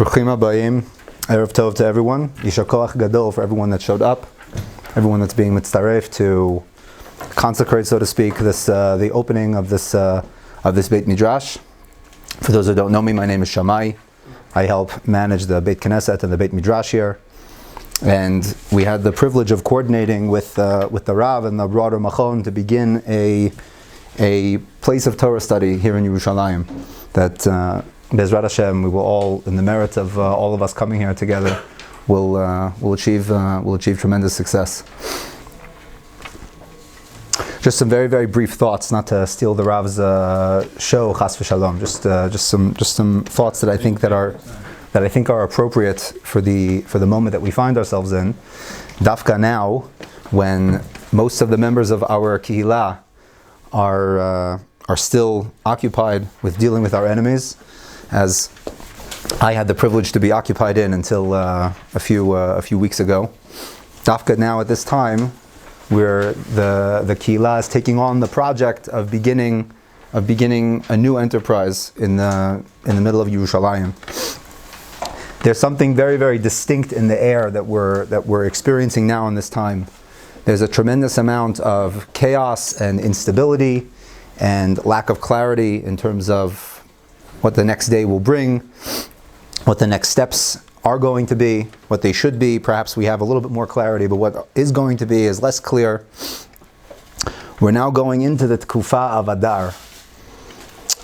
Bruchim habayim, Erev Tov to everyone. Yishar Koach Gadol for everyone that showed up, everyone that's being mitzaref to consecrate, so to speak, this the opening of this Beit Midrash. For those who don't know me, my name is Shammai. I help manage the Beit Knesset and the Beit Midrash here, and we had the privilege of coordinating with the Rav and the broader Machon to begin a place of Torah study here in Yerushalayim. That Bezrat Hashem, we will all, in the merit of all of us coming here together, will achieve tremendous success. Just some very, very brief thoughts, not to steal the Rav's show, Chas v'Shalom. Just some thoughts that I think are appropriate for the moment that we find ourselves in. Dafka now, when most of the members of our Kihila are still occupied with dealing with our enemies, as I had the privilege to be occupied in until a few weeks ago. Dafka now at this time, where the Kihila is taking on the project of beginning a new enterprise in the middle of Yerushalayim. There's something very, very distinct in the air that we're experiencing now in this time. There's a tremendous amount of chaos and instability and lack of clarity in terms of what the next day will bring, what the next steps are going to be, what they should be. Perhaps we have a little bit more clarity, but what is going to be is less clear. We're now going into the Tkufa of Adar.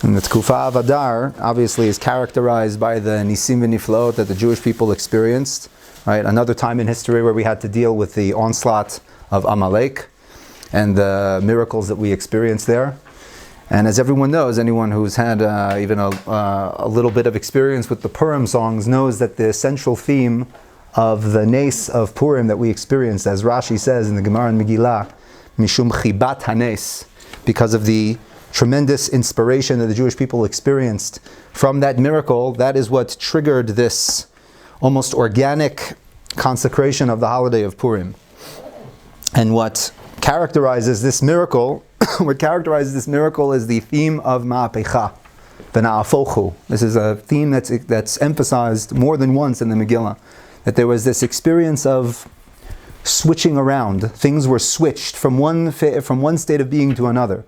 And the Tkufa of Adar obviously is characterized by the Nisim v'Niflaot that the Jewish people experienced. Right? Another time in history where we had to deal with the onslaught of Amalek and the miracles that we experienced there. And as everyone knows, anyone who's had even a little bit of experience with the Purim songs knows that the central theme of the Nes of Purim that we experienced, as Rashi says in the Gemara and Megillah, Mishum Chibat Hanes, because of the tremendous inspiration that the Jewish people experienced from that miracle, that is what triggered this almost organic consecration of the holiday of Purim. And what characterizes this miracle is the theme of Ma'apecha, the Na'afochu. This is a theme that's emphasized more than once in the Megillah, that there was this experience of switching around. Things were switched from one state of being to another.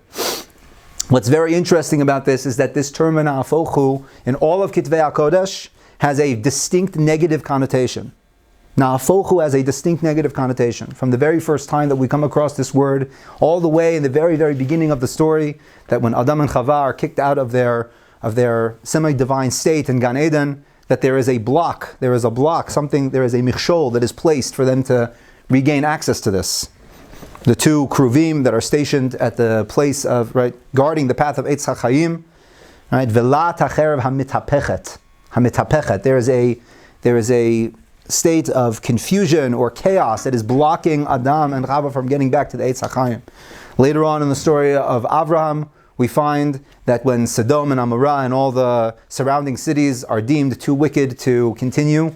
What's very interesting about this is that this term Na'afochu in all of Kitvei HaKodesh has a distinct negative connotation. Na'afochu has a distinct negative connotation. From the very first time that we come across this word, all the way in the very, very beginning of the story, that when Adam and Chava are kicked out of their semi-divine state in Gan Eden, that there is a block, there is a michshol that is placed for them to regain access to this. The two kruvim that are stationed at the place of, guarding the path of Eitz HaChaim, V'la tacherev hamitapechet. There is a state of confusion or chaos that is blocking Adam and Chava from getting back to the Eitz HaChaim. Later on in the story of Avraham, we find that when Sodom and Amorah and all the surrounding cities are deemed too wicked to continue,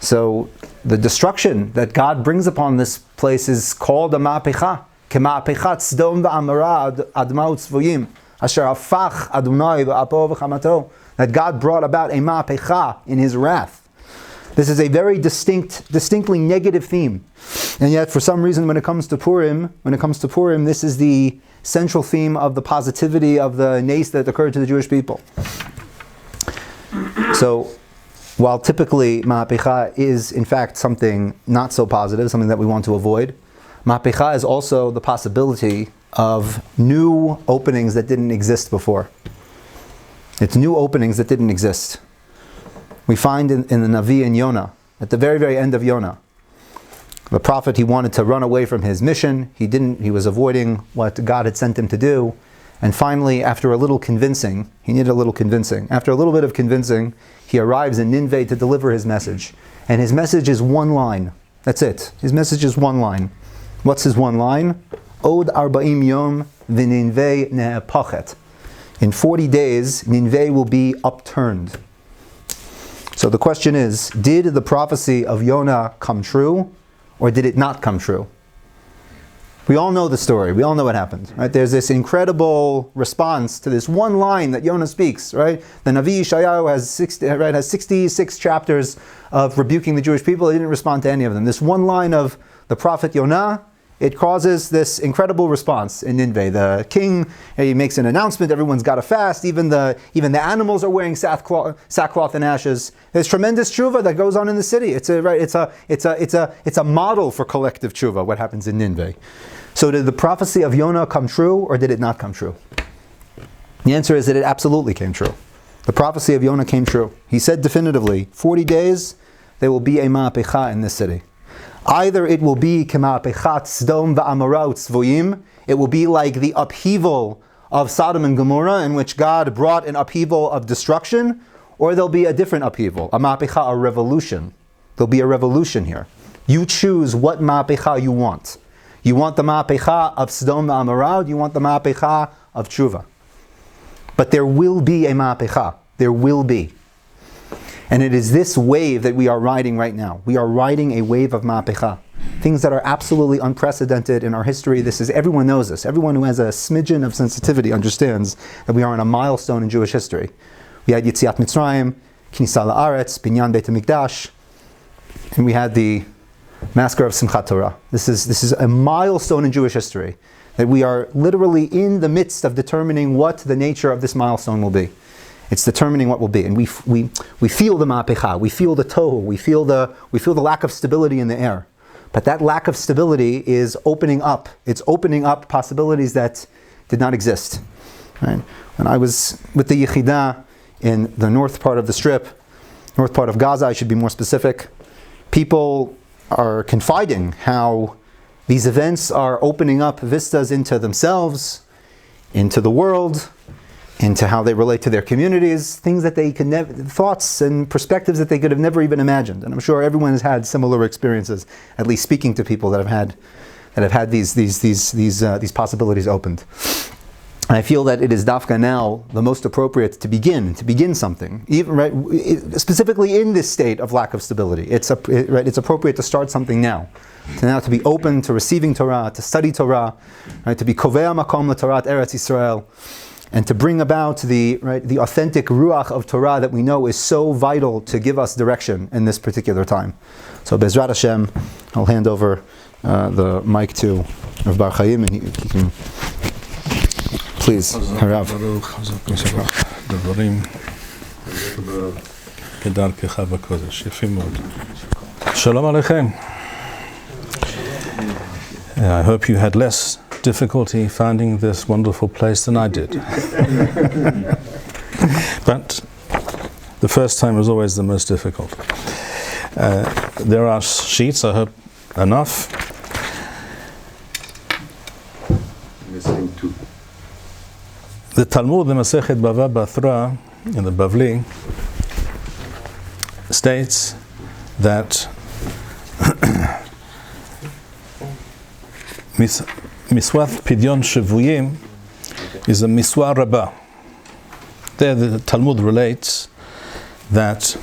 so the destruction that God brings upon this place is called a Ma'apecha. Kema'apechat Sodom v'Amorah adma u'tzvuyim asher hafach Adonai ba'apo v'chamato. That God brought about a Ma'apecha in His wrath. This is a very distinctly negative theme. And yet, for some reason, when it comes to Purim, this is the central theme of the positivity of the nes that occurred to the Jewish people. So, while typically Ma'apecha is, in fact, something not so positive, something that we want to avoid, Ma'apecha is also the possibility of new openings that didn't exist before. It's new openings that didn't exist. We find in the Navi in Yonah, at the very, very end of Yonah, the prophet, he wanted to run away from his mission. He was avoiding what God had sent him to do. And finally, after a little convincing, he needed a little convincing. After a little bit of convincing, he arrives in Nineveh to deliver his message. And his message is one line. That's it. His message is one line. What's his one line? Od 40 yom v'Nineveh ne'epachet. In 40 days, Nineveh will be upturned. So the question is, did the prophecy of Yonah come true, or did it not come true? We all know the story. We all know what happened. Right? There's this incredible response to this one line that Yonah speaks. Right? The Navi Yeshayahu has 66 chapters of rebuking the Jewish people. He didn't respond to any of them. This one line of the prophet Yonah, it causes this incredible response in Nineveh. The king, he makes an announcement. Everyone's got to fast. Even the animals are wearing sackcloth and ashes. There's tremendous tshuva that goes on in the city. It's a model for collective tshuva. What happens in Nineveh? So did the prophecy of Yonah come true, or did it not come true? The answer is that it absolutely came true. The prophecy of Yonah came true. He said definitively, 40 days, there will be a ma'apecha in this city. Either it will be k'ma'apechat Sdom va'Amora u'tzvoyim, it will be like the upheaval of Sodom and Gomorrah, in which God brought an upheaval of destruction, or there'll be a different upheaval, a ma'apecha, a revolution. There'll be a revolution here. You choose what ma'apecha you want. You want the ma'apecha of Sdom va'Amora, or you want the ma'apecha of tshuva. But there will be a ma'apecha. There will be. And it is this wave that we are riding right now. We are riding a wave of ma'apecha. Things that are absolutely unprecedented in our history. Everyone knows this. Everyone who has a smidgen of sensitivity understands that we are on a milestone in Jewish history. We had Yetziat Mitzrayim, Knisa La'aretz, Binyan Beit HaMikdash, and we had the massacre of Simchat Torah. This is a milestone in Jewish history, that we are literally in the midst of determining what the nature of this milestone will be. It's determining what will be, and we feel the ma'apecha, we feel the tohu, we feel the lack of stability in the air. But that lack of stability is opening up. It's opening up possibilities that did not exist. Right? When I was with the Yechidah in the north part of the Strip, north part of Gaza, I should be more specific, people are confiding how these events are opening up vistas into themselves, into the world, into how they relate to their communities, things that they could never, thoughts and perspectives that they could have never even imagined. And I'm sure everyone has had similar experiences, at least speaking to people that have had these possibilities opened. And I feel that it is dafka now the most appropriate to begin something, even specifically in this state of lack of stability. It's appropriate to start something now. To be open to receiving Torah, to study Torah, right, to be kovea makom l'Torah Eretz Yisrael, and to bring about the authentic ruach of Torah that we know is so vital to give us direction in this particular time. So Bezrat Hashem, I'll hand over the mic to Rabbi Bar-Hayim, and he can please, Harav. Shalom Aleichem. I hope you had less difficulty finding this wonderful place than I did. But the first time was always the most difficult. There are sheets, I hope enough. The Talmud, the Masechet Bava Batra, in the Bavli, states that Miswat Pidyon Shevuyim is a Miswa Rabbah. There the Talmud relates that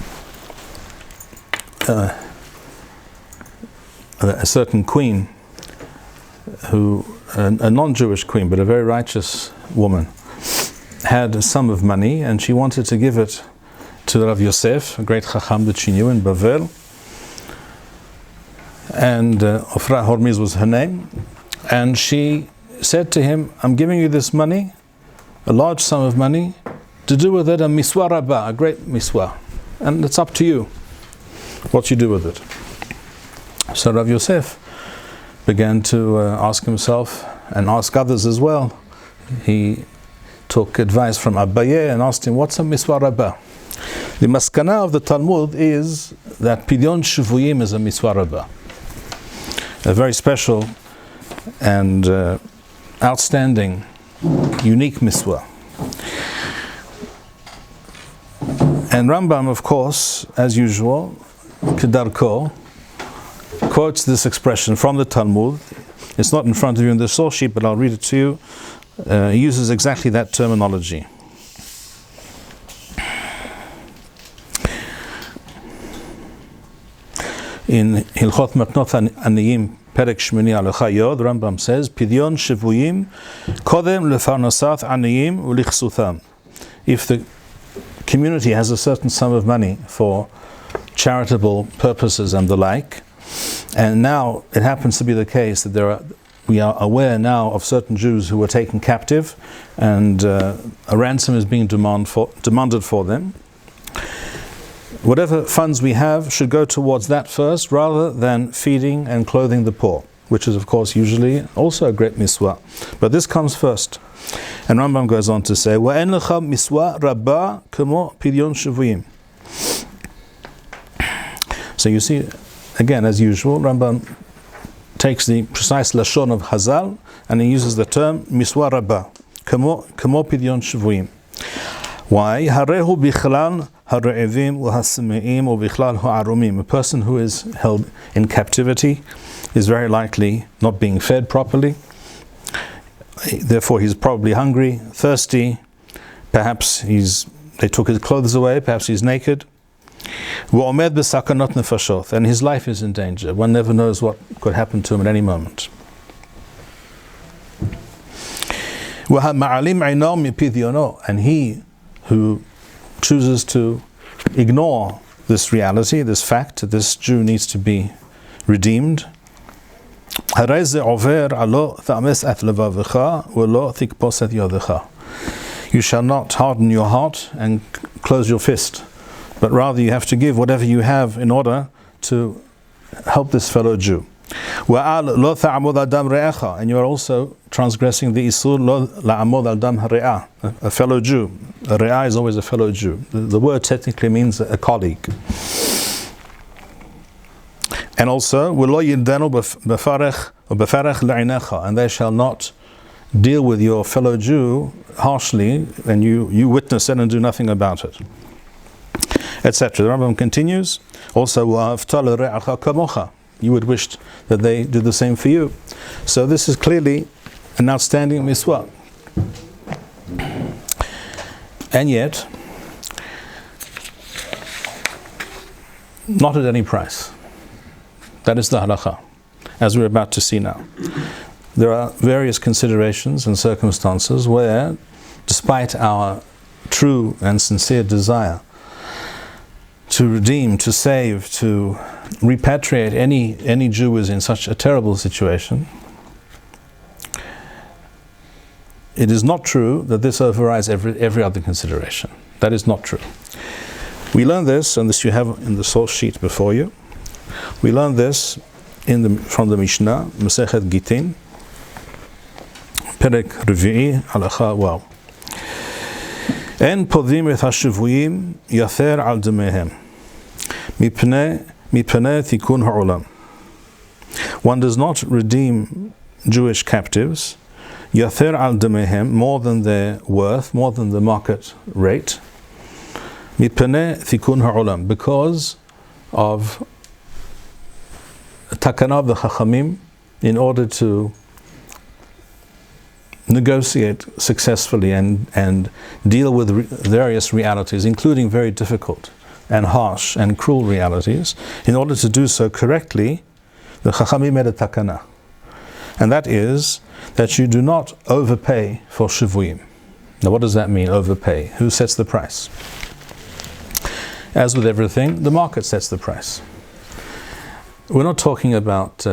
a certain queen, a non-Jewish queen, but a very righteous woman, had a sum of money and she wanted to give it to Rav Yosef, a great Chacham that she knew in Bavel. And Ofra Hormiz was her name. And she said to him, I'm giving you this money, a large sum of money, to do with it a miswa rabbah, a great miswa. And it's up to you what you do with it. So Rav Yosef began to ask himself and ask others as well. He took advice from Abaye and asked him, what's a miswa rabbah? The maskana of the Talmud is that Pidyon Shuvuyim is a miswa rabbah, a very special and outstanding, unique miswa. And Rambam, of course, as usual, Kedarko, quotes this expression from the Talmud. It's not in front of you in the source sheet, but I'll read it to you. He uses exactly that terminology. In Hilchot Matnot Aniyim, Perek Shmini Halacha Yod, the Rambam says, Pidyon Shivuyim Kodem Lefarnasat Aniyim Ulichsutham. If the community has a certain sum of money for charitable purposes and the like, and now it happens to be the case that we are aware now of certain Jews who were taken captive, and a ransom is being demanded for them. Whatever funds we have should go towards that first, rather than feeding and clothing the poor, which is of course usually also a great miswah. But this comes first. And Rambam goes on to say, وَأَنْ لَخَ مِسْوَى رَبَّا كَمُو پِدْيُون شِفُويِم. So you see, again, as usual, Rambam takes the precise lashon of Hazal and he uses the term miswa rabba, kamo pidyon shvuim. Why? Harehu bichlal hare'evim u'hasimeim u'bichlal ha'arumim. A person who is held in captivity is very likely not being fed properly. Therefore, he's probably hungry, thirsty. Perhaps they took his clothes away. Perhaps he's naked. And his life is in danger. One never knows what could happen to him at any moment. And he who chooses to ignore this reality, this fact, that this Jew needs to be redeemed, you shall not harden your heart and close your fist, but rather you have to give whatever you have in order to help this fellow Jew. And you are also transgressing the isur lo la'amod al dam hare'ah, a fellow Jew. A re'ah is always a fellow Jew. The word technically means a colleague. And also, and they shall not deal with your fellow Jew harshly, and you witness it and do nothing about it, etc. The Rambam continues, also, you would wish that they do the same for you. So this is clearly an outstanding miswah. And yet, not at any price. That is the halakha, as we're about to see now. There are various considerations and circumstances where, despite our true and sincere desire to redeem, to save, to repatriate any Jew who is in such a terrible situation, it is not true that this overrides every other consideration. That is not true. We learn this, and this you have in the source sheet before you. We learn this from the Mishnah, Masechet Gitin, Perek Revi'i, Halacha Waw. En podim et hashivuyim yather al demehem mipnei tikun ha'olam. One does not redeem Jewish captives yather al demehem, more than their worth, more than the market rate, mipnei tikun ha'olam, because of takana of the Chachamim, in order to negotiate successfully and deal with various realities, including very difficult and harsh and cruel realities. In order to do so correctly, the Chachamim made a takana, and that is that you do not overpay for shivuyim. Now, what does that mean, overpay? Who sets the price? As with everything, the market sets the price. We're not talking about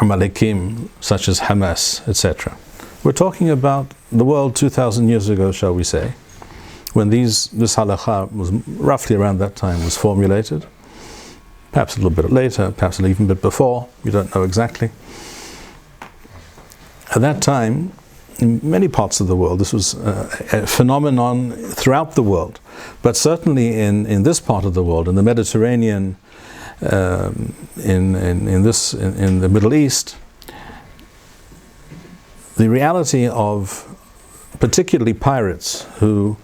Amalekim such as Hamas, etc. We're talking about the world 2,000 years ago, shall we say, when this halakha was roughly around that time was formulated. Perhaps a little bit later, perhaps even a bit before, we don't know exactly. At that time, in many parts of the world, this was a phenomenon throughout the world, but certainly in this part of the world, in the Mediterranean, in the Middle East, the reality of particularly pirates who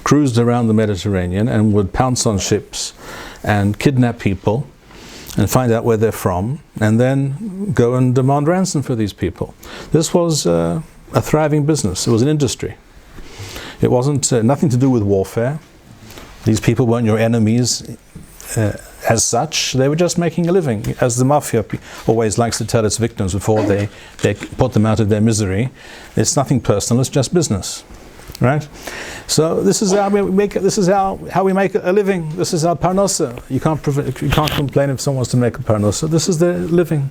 cruised around the Mediterranean and would pounce on ships and kidnap people and find out where they're from, and then go and demand ransom for these people. This was a thriving business. It was an industry. It wasn't nothing to do with warfare. These people weren't your enemies as such. They were just making a living, as the mafia always likes to tell its victims before they put them out of their misery. It's nothing personal, it's just business. Right? So this is how we make it. This is how we make a living. This is our parnosa. You can't complain if someone wants to make a parnosa. This is their living.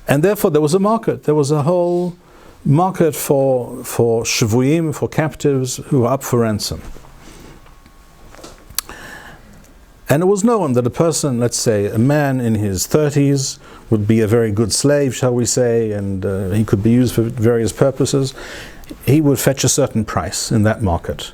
And therefore there was a market. There was a whole market for shvuyim, for captives who were up for ransom. And it was known that a person, let's say a man in his 30s, would be a very good slave, shall we say, and he could be used for various purposes. He would fetch a certain price in that market.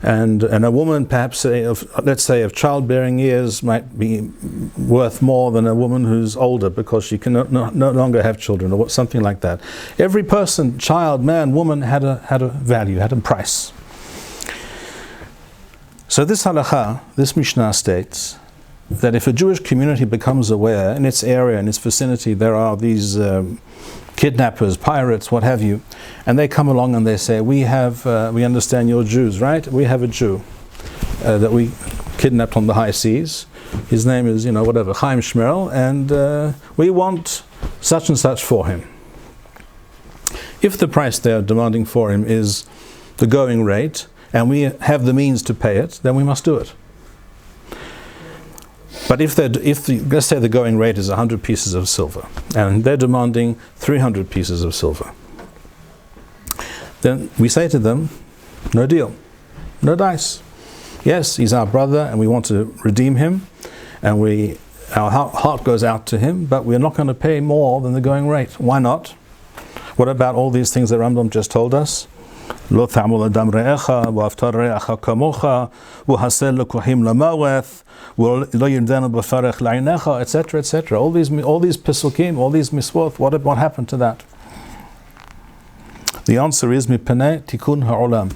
And a woman, perhaps, let's say of childbearing years, might be worth more than a woman who's older because she can no longer have children, or something like that. Every person, child, man, woman, had a value, had a price. So this halakha, this Mishnah states that if a Jewish community becomes aware in its area, in its vicinity, there are these kidnappers, pirates, what have you, and they come along and they say, we understand you're Jews, right? We have a Jew that we kidnapped on the high seas. His name is, whatever, Chaim Shmerel, and we want such and such for him. If the price they are demanding for him is the going rate, and we have the means to pay it, then we must do it. But let's say the going rate is 100 pieces of silver, and they're demanding 300 pieces of silver, then we say to them, no deal, no dice. Yes, he's our brother, and we want to redeem him, and our heart goes out to him, but we're not going to pay more than the going rate. Why not? What about all these things that Rambam just told us? Lo ta'amul adam re'echa, v'aftar re'echa kamocha, v'hasel l'kohim l'maweth, v'lo yirden b'farech la'inecha, etc., etc. All these pesukim, all these miswot, what happened to that? The answer is mipenei tikun ha'olam.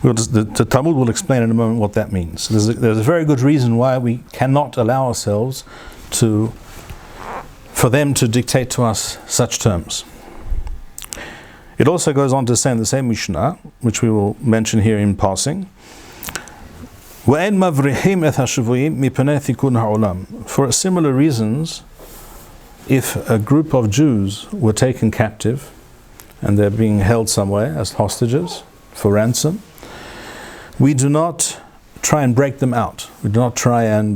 The Talmud will explain in a moment what that means. There's a very good reason why we cannot allow ourselves for them to dictate to us such terms. It also goes on to say in the same Mishnah, which we will mention here in passing, for similar reasons, if a group of Jews were taken captive and they're being held somewhere as hostages for ransom, we do not try and break them out. We do not try and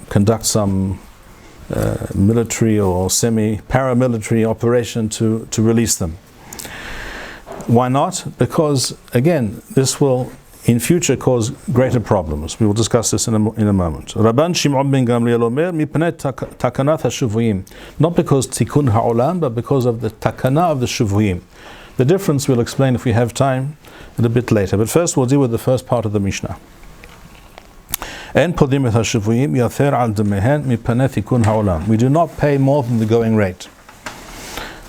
conduct some military or semi-paramilitary operation to release them. Why not? Because, again, this will in future cause greater problems. We will discuss this in a moment. Rabban Shimon ben Gamliel omer, mipnei takanat hashuvuyim. Not because tikkun ha'olam, but because of the takana of the shuvuyim. The difference we'll explain if we have time a bit later. But first we'll deal with the first part of the Mishnah. En podim et hashuvuyim yafer al demehen mipnei tikkun ha'olam. We do not pay more than the going rate.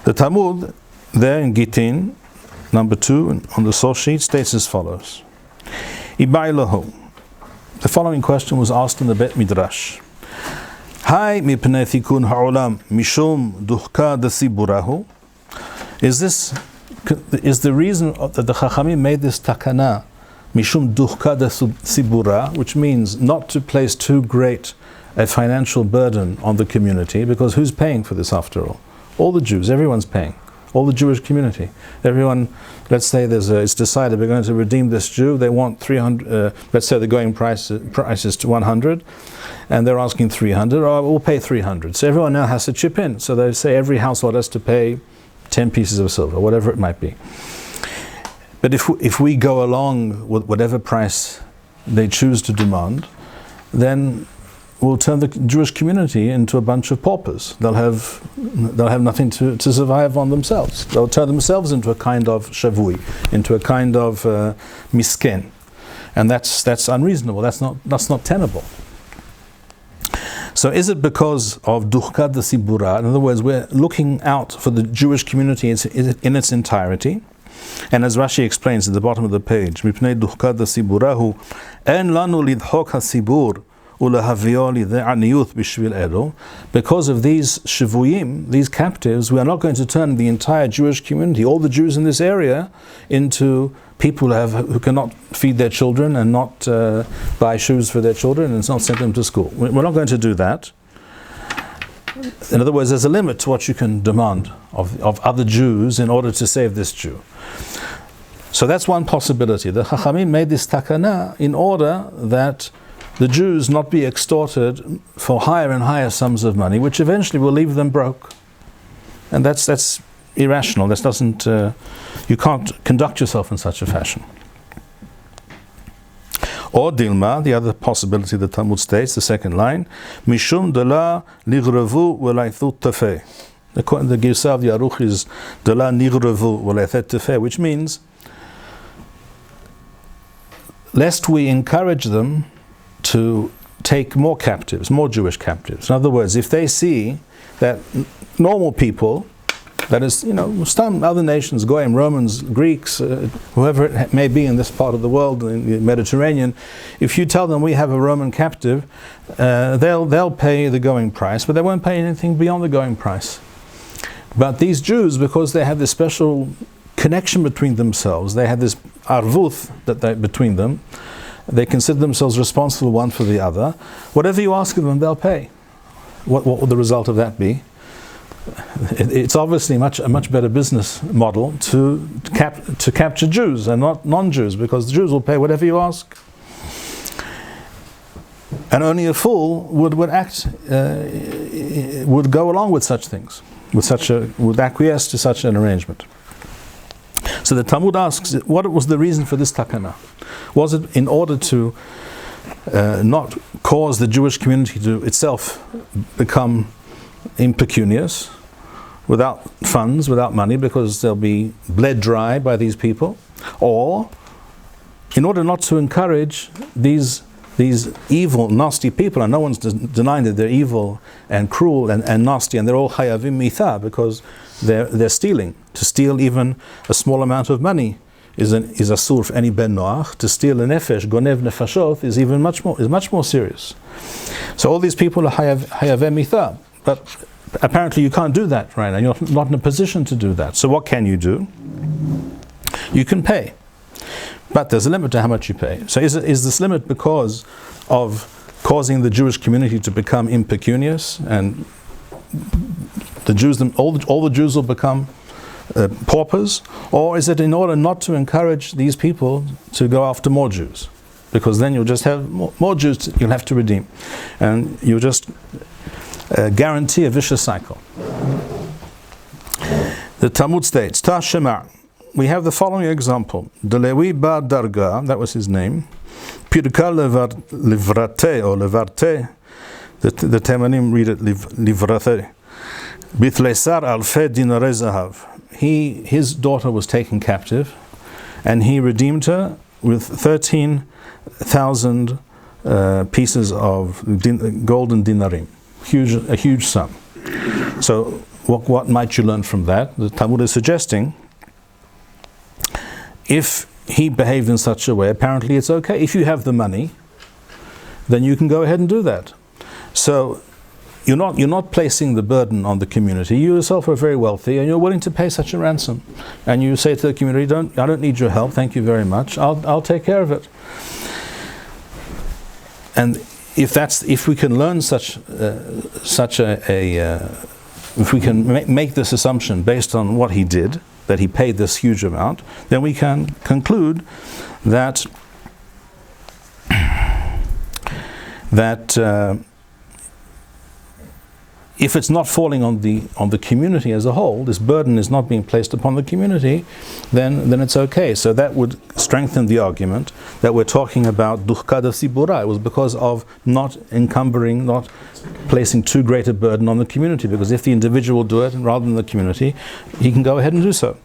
The Talmud there in Gittin, number 2, on the source sheet, states as follows. The following question was asked in the Bet Midrash. Hai mipnei tikun ha'olam mishum duhka desiburahu. Is the reason that the Chachamim made this takana mishum duhka desibura, which means not to place too great a financial burden on the community, because who's paying for this after all? All the Jews, everyone's paying. All the Jewish community. Everyone, let's say it's decided we're going to redeem this Jew, they want 300, let's say the going price is to 100, and they're asking 300, or we'll pay 300. So everyone now has to chip in. So they say every household has to pay 10 pieces of silver, whatever it might be. But if we go along with whatever price they choose to demand, then we'll turn the Jewish community into a bunch of paupers. They'll have nothing to survive on themselves. They'll turn themselves into a kind of shavui, into a kind of misken, and that's unreasonable. That's not tenable. So is it because of duhka desibura? In other words, we're looking out for the Jewish community in its entirety. And as Rashi explains at the bottom of the page, mipnei duhka desiburahu en lanu lidhok hasibur. because of these shivuyim, these captives, we are not going to turn the entire Jewish community, all the Jews in this area, into people who cannot feed their children and not buy shoes for their children and not send them to school. We're not going to do that. In other words, there's a limit to what you can demand of other Jews in order to save this Jew. So that's one possibility. The Chachamim made this takana in order that the Jews not be extorted for higher and higher sums of money, which eventually will leave them broke. And that's irrational. This doesn't. You can't conduct yourself in such a fashion. Or Dilma, the other possibility the Talmud states, the second line, Mishum de la nigrevu v'laythut tefeh. The Girsa of the Aruch is de la nigrevu v'laythet tefeh, which means lest we encourage them to take more captives, more Jewish captives. In other words, if they see that normal people, that is, some other nations, Goyim, Romans, Greeks, whoever it may be in this part of the world, in the Mediterranean, if you tell them we have a Roman captive, they'll pay the going price, but they won't pay anything beyond the going price. But these Jews, because they have this special connection between themselves, they have this arvuth between them, they consider themselves responsible one for the other. Whatever you ask of them, they'll pay. What will the result of that be? It's obviously a much better business model to capture Jews and not non-Jews, because the Jews will pay whatever you ask. And only a fool would go along with such things, would acquiesce to such an arrangement. So the Talmud asks, what was the reason for this takana? Was it in order to not cause the Jewish community to itself become impecunious, without funds, without money, because they'll be bled dry by these people, or in order not to encourage these evil, nasty people, and no one's denying that they're evil and cruel and nasty, and they're all hayavim mitha, because they're stealing. To steal even a small amount of money is asur for any ben noach. To steal a nefesh, gonev nefashot, is much more serious. So all these people are hayavim mitha, but apparently you can't do that right now. You're not in a position to do that. So what can you do? You can pay. But there's a limit to how much you pay. So is this limit because of causing the Jewish community to become impecunious, and the Jews, all the Jews will become paupers? Or is it in order not to encourage these people to go after more Jews? Because then you'll just have more Jews you'll have to redeem. And you'll just guarantee a vicious cycle. The Talmud states, Ta Shema. We have the following example. Rabbi Bar Darga, that was his name. Pirka Livrate or Levarte. The Temanim read it Livrate. Bithlesar alfe dinare zahav. His daughter was taken captive, and he redeemed her with 13,000 pieces of golden dinarim. A huge sum. So what might you learn from that? The Talmud is suggesting, if he behaved in such a way, apparently it's okay. If you have the money, then you can go ahead and do that. So you're not placing the burden on the community. You yourself are very wealthy, and you're willing to pay such a ransom. And you say to the community, I don't need your help, thank you very much. I'll take care of it. And if we can learn if we can make this assumption based on what he did, that he paid this huge amount, then we can conclude that if it's not falling on the community as a whole, this burden is not being placed upon the community, then it's okay. So that would strengthen the argument that we're talking about duchkada sibura. It was because of not encumbering, not placing too great a burden on the community, because if the individual do it rather than the community, he can go ahead and do so.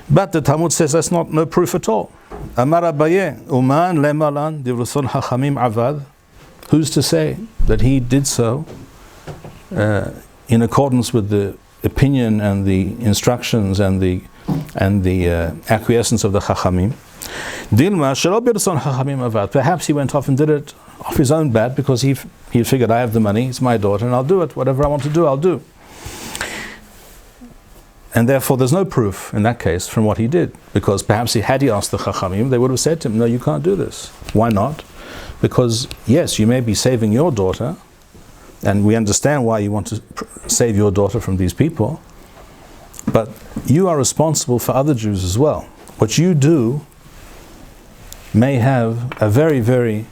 But the Talmud says that's no proof at all. Amar Abaye, uman lemalan divruson hachamim avad. Who's to say that he did so in accordance with the opinion and the instructions and the acquiescence of the Chachamim? Perhaps he went off and did it off his own bat because he figured, I have the money, it's my daughter, and I'll do it. Whatever I want to do, I'll do. And therefore there's no proof in that case from what he did, because perhaps had he asked the Chachamim, they would have said to him, no, you can't do this. Why not? Because yes, you may be saving your daughter, and we understand why you want to save your daughter from these people, but you are responsible for other Jews as well. What you do may have a very, very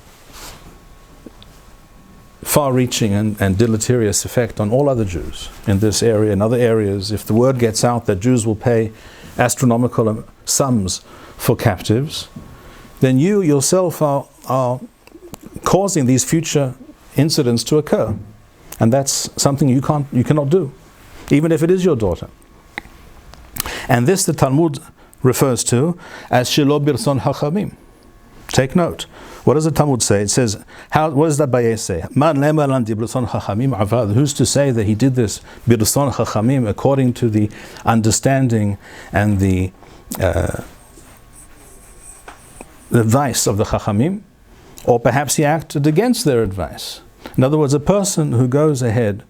far-reaching and deleterious effect on all other Jews in this area and other areas. If the word gets out that Jews will pay astronomical sums for captives, then you yourself are causing these future incidents to occur, and that's something you cannot do, even if it is your daughter. And this the Talmud refers to as Shilo Birson Hachamim. Take note. What does the Talmud say? It says, what does that Bayeh say? Who's to say that he did this Birson Hachamim according to the understanding and the advice of the Chachamim? Or perhaps he acted against their advice. In other words, a person who goes ahead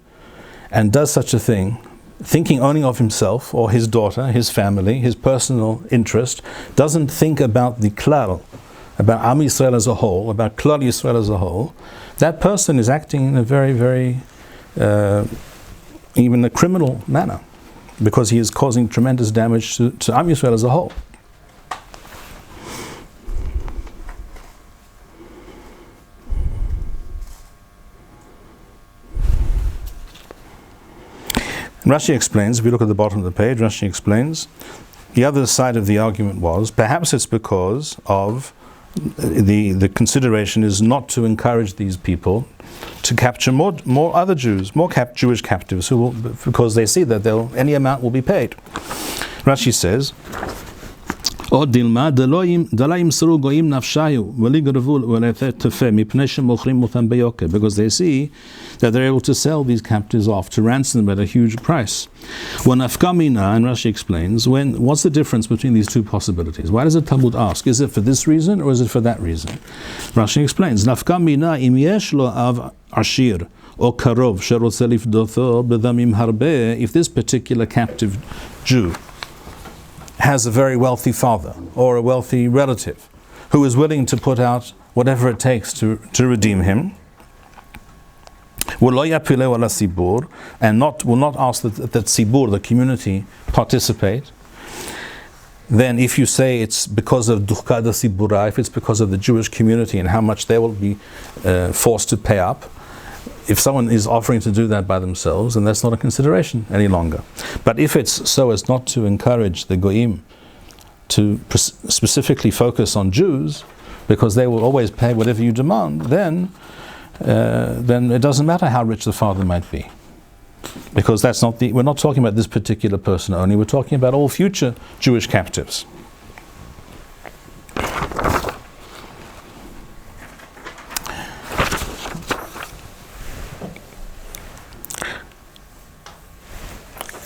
and does such a thing, thinking only of himself or his daughter, his family, his personal interest, doesn't think about the klal, about Am Yisrael as a whole, about Klal Yisrael as a whole, that person is acting in a very, very, even a criminal manner, because he is causing tremendous damage to Am Yisrael as a whole. Rashi explains, if we look at the bottom of the page, Rashi explains, the other side of the argument was, perhaps it's because of the consideration is not to encourage these people to capture more other Jews, more Jewish captives, because they see that any amount will be paid. Rashi says, because they see that they're able to sell these captives off to ransom them at a huge price. And Rashi explains, what's the difference between these two possibilities? Why does the Talmud ask? Is it for this reason or is it for that reason? Rashi explains, if this particular captive Jew has a very wealthy father or a wealthy relative who is willing to put out whatever it takes to redeem him, and will not ask that Tzibur, the community, participate, then if you say it's because of Duchka da Sibura, if it's because of the Jewish community and how much they will be forced to pay up, if someone is offering to do that by themselves, then that's not a consideration any longer. But if it's so as not to encourage the Goyim to specifically focus on Jews, because they will always pay whatever you demand, then it doesn't matter how rich the father might be. Because we're not talking about this particular person only, we're talking about all future Jewish captives.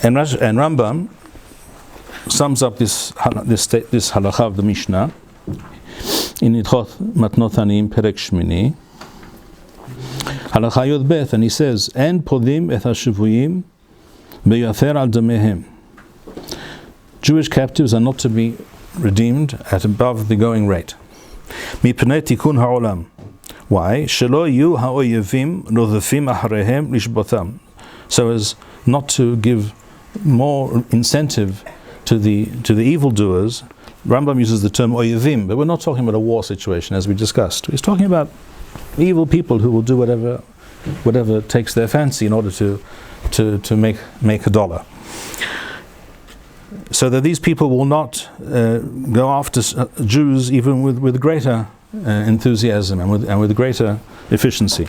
And Rambam sums up this halakha of the Mishnah in Ilchot Matnot Aniyim Perek Shmini, halakha Yod Bet, and he says, "En podim et hashivuyim beyafer al damehem." Jewish captives are not to be redeemed at above the going rate. Mipnei tikun ha'olam. Why? Shelo yu ha'oyevim rodefim acharehem lishbotam. So as not to give more incentive to the evildoers. Rambam uses the term oyevim, but we're not talking about a war situation as we discussed. He's talking about evil people who will do whatever takes their fancy in order to make a dollar. So that these people will not go after Jews even with greater enthusiasm and with greater efficiency.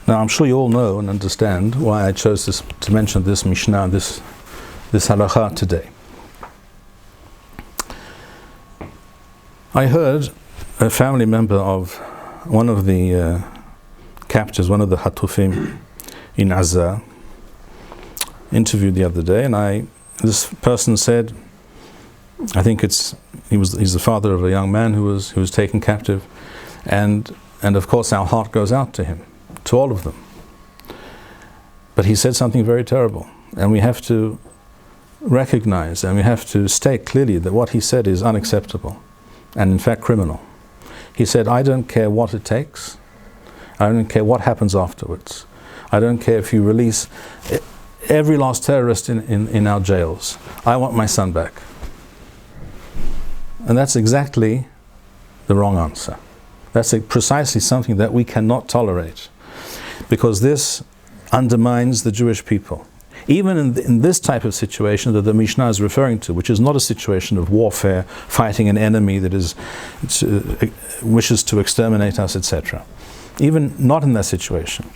Now, I'm sure you all know and understand why I chose to mention this Mishnah, this halakha today. I heard a family member of one of the captors, one of the Hatufim in Azza, interviewed the other day, and this person said, I think he's the father of a young man who was taken captive, and of course our heart goes out to him, to all of them. But he said something very terrible, and we have to recognize and we have to state clearly that what he said is unacceptable and in fact criminal. He said, I don't care what it takes, I don't care what happens afterwards, I don't care if you release every last terrorist in our jails, I want my son back. And that's exactly the wrong answer. That's precisely something that we cannot tolerate, because this undermines the Jewish people. Even in this type of situation that the Mishnah is referring to, which is not a situation of warfare, fighting an enemy that wishes to exterminate us, etc. Even not in that situation.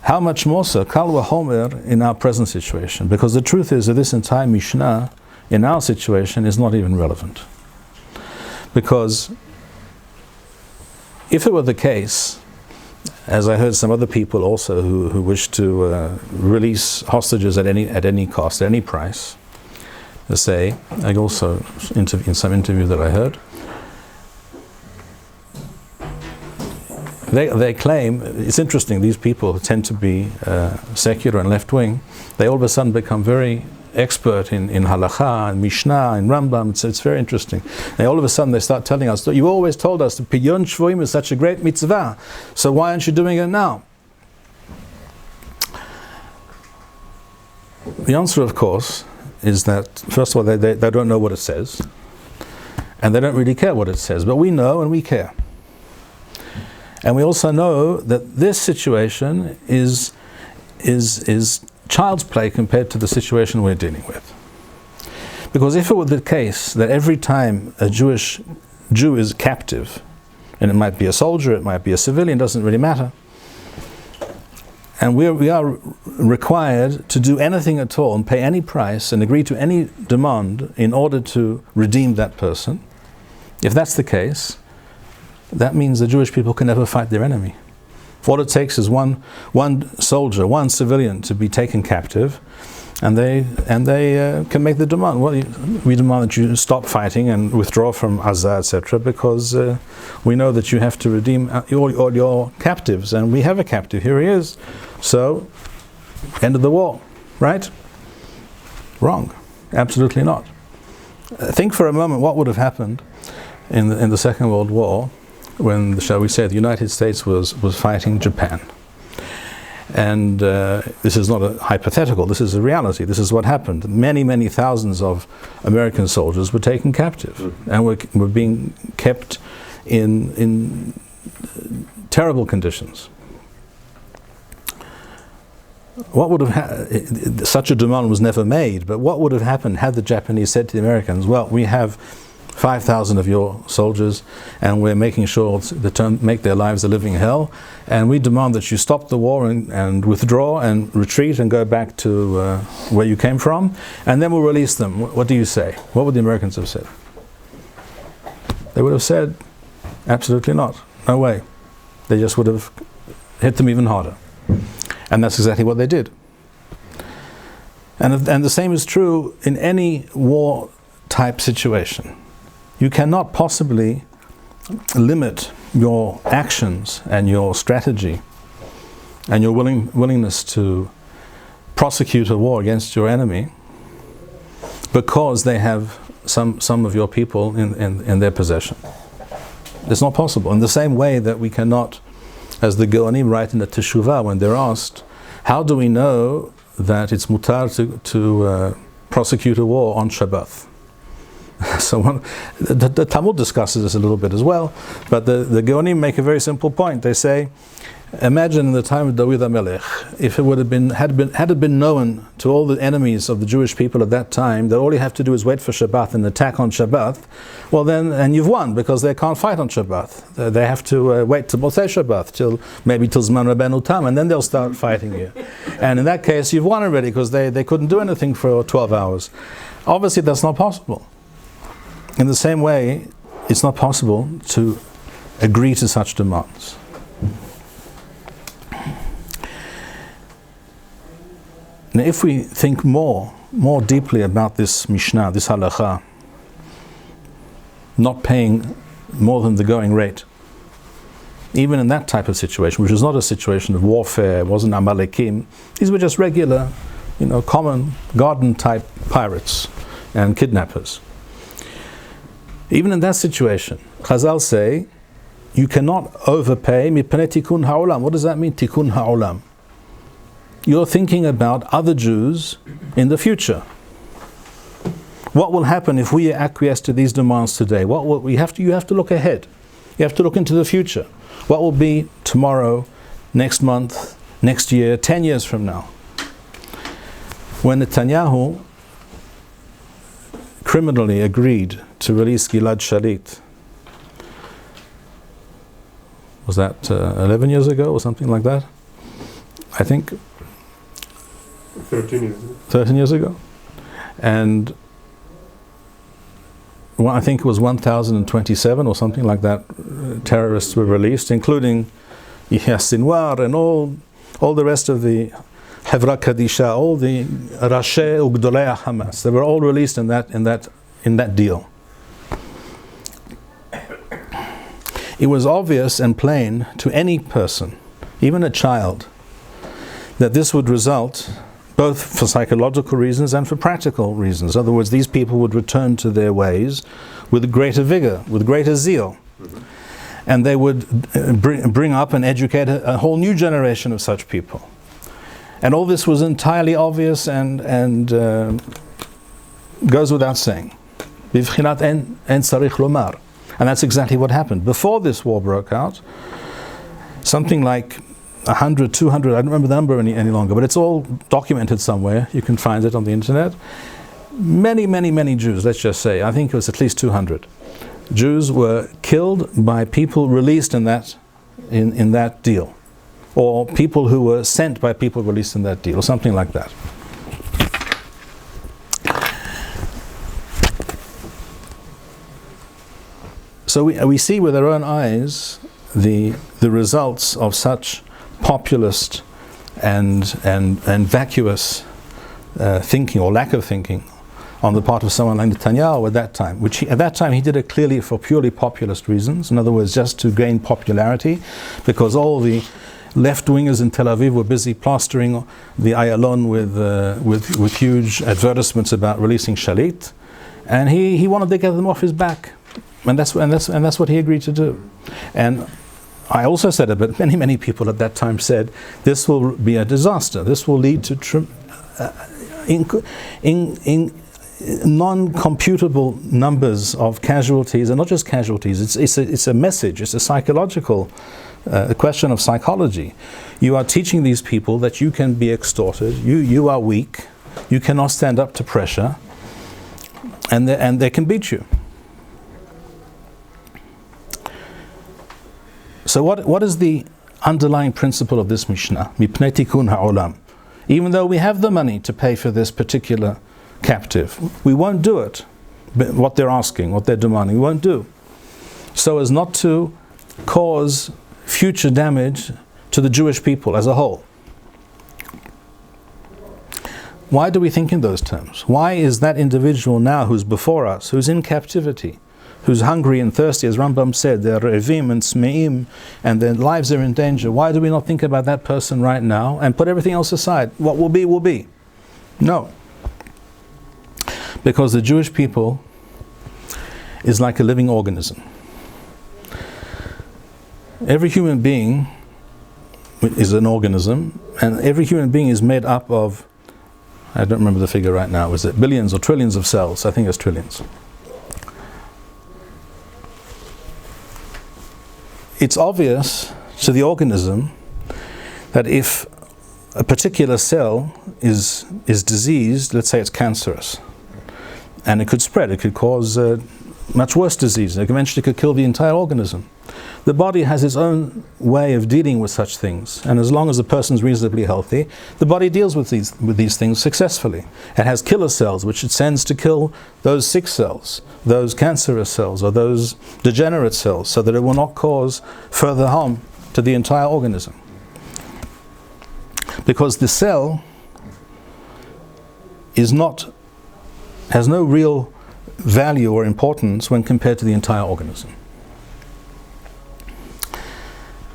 How much more so, Kal v'chomer, in our present situation? Because the truth is that this entire Mishnah, in our situation, is not even relevant. Because if it were the case, as I heard some other people also who wish to release hostages at any cost, at any price, say, I also in some interview that I heard, they claim, it's interesting, these people tend to be secular and left-wing, they all of a sudden become very expert in halakha and mishnah and Rambam. It's very interesting. And all of a sudden they start telling us, you always told us that Pidyon Shvuim is such a great mitzvah, so why aren't you doing it now? The answer, of course, is that first of all they don't know what it says, and they don't really care what it says, but we know and we care. And we also know that this situation is child's play compared to the situation we're dealing with. Because if it were the case that every time a Jew is captive, and it might be a soldier, it might be a civilian, doesn't really matter, and we are required to do anything at all and pay any price and agree to any demand in order to redeem that person, if that's the case, that means the Jewish people can never fight their enemy. All it takes is one soldier, one civilian to be taken captive, and they can make the demand. Well, we demand that you stop fighting and withdraw from Gaza, etc., because we know that you have to redeem all your captives, and we have a captive. Here he is. So, end of the war, right? Wrong. Absolutely not. Think for a moment what would have happened in the Second World War, when, shall we say, the United States was fighting Japan. And this is not a hypothetical, this is a reality, this is what happened. Many, many thousands of American soldiers were taken captive and were being kept in terrible conditions. What would have such a demand was never made, but what would have happened had the Japanese said to the Americans, well, we have 5,000 of your soldiers, and we're making sure to make their lives a living hell, and we demand that you stop the war and withdraw and retreat and go back to where you came from, and then we'll release them. What do you say? What would the Americans have said? They would have said, absolutely not, no way. They just would have hit them even harder. And that's exactly what they did. And the same is true in any war type situation. You cannot possibly limit your actions and your strategy and your willingness to prosecute a war against your enemy because they have some of your people in their possession. It's not possible. In the same way that we cannot, as the Geonim write in the Teshuvah when they're asked, how do we know that it's mutar to prosecute a war on Shabbat? So the Talmud discusses this a little bit as well, but the Geonim make a very simple point. They say, imagine in the time of David HaMelech, if it would have had it been known to all the enemies of the Jewish people at that time that all you have to do is wait for Shabbat and attack on Shabbat, well then, and you've won, because they can't fight on Shabbat. They have to wait till Motzei Shabbat, maybe till Zman Rabbeinu Tam, and then they'll start fighting you. And in that case, you've won already, because they couldn't do anything for 12 hours. Obviously, that's not possible. In the same way, it's not possible to agree to such demands. And if we think more deeply about this Mishnah, this halakha, not paying more than the going rate, even in that type of situation, which was not a situation of warfare, it wasn't Amalekim, these were just regular, common garden type pirates and kidnappers. Even in that situation, Chazal say, you cannot overpay mipnei tikun ha'olam. What does that mean, tikun ha'olam? You're thinking about other Jews in the future. What will happen if we acquiesce to these demands today? You have to look ahead. You have to look into the future. What will be tomorrow, next month, next year, 10 years from now? When Netanyahu criminally agreed to release Gilad Shalit, was that 11 years ago or something like that? I think 13 years ago. 13 years ago. And I think it was 1,027 or something like that terrorists were released, including Yahya Sinwar and all the rest of the Hevra Kadisha, all the Rashe Ugdolei Hamas. They were all released in that deal. It was obvious and plain to any person, even a child, that this would result both for psychological reasons and for practical reasons. In other words, these people would return to their ways with greater vigor, with greater zeal. Mm-hmm. And they would bring up and educate a whole new generation of such people. And all this was entirely obvious and goes without saying. Bivchinat en tzarich lomar. And that's exactly what happened. Before this war broke out, something like 100, 200, I don't remember the number any longer, but it's all documented somewhere. You can find it on the internet. Many Jews, let's just say, I think it was at least 200 Jews were killed by people released in that deal, or people who were sent by people released in that deal, or something like that. So we see with our own eyes the results of such populist and vacuous thinking or lack of thinking on the part of someone like Netanyahu at that time, which at that time he did it clearly for purely populist reasons. In other words, just to gain popularity, because all the left-wingers in Tel Aviv were busy plastering the Ayalon with huge advertisements about releasing Shalit, and he wanted to get them off his back, and that's what he agreed to do. And I also said it, but many people at that time said this will be a disaster. This will lead to non-computable numbers of casualties, and not just casualties. It's a message. It's a psychological a question of psychology. You are teaching these people that you can be extorted. You are weak. You cannot stand up to pressure, and they can beat you. So what is the underlying principle of this Mishnah? Mipnei tikun ha'olam. Even though we have the money to pay for this particular captive, we won't do it. What they're asking, what they're demanding, we won't do. So as not to cause future damage to the Jewish people as a whole. Why do we think in those terms? Why is that individual now who's before us, who's in captivity, who's hungry and thirsty, as Rambam said, they're revim and smeim, and their lives are in danger? Why do we not think about that person right now and put everything else aside? What will be, will be. No. Because the Jewish people is like a living organism. Every human being is an organism, and every human being is made up of, I don't remember the figure right now, is it billions or trillions of cells? I think it's trillions. It's obvious to the organism that if a particular cell is diseased, let's say it's cancerous, and it could spread, it could cause much worse disease, it eventually could kill the entire organism. The body has its own way of dealing with such things, and as long as the person's reasonably healthy, the body deals with these things successfully. It has killer cells which it sends to kill those sick cells, those cancerous cells, or those degenerate cells, so that it will not cause further harm to the entire organism. Because the cell has no real value or importance when compared to the entire organism.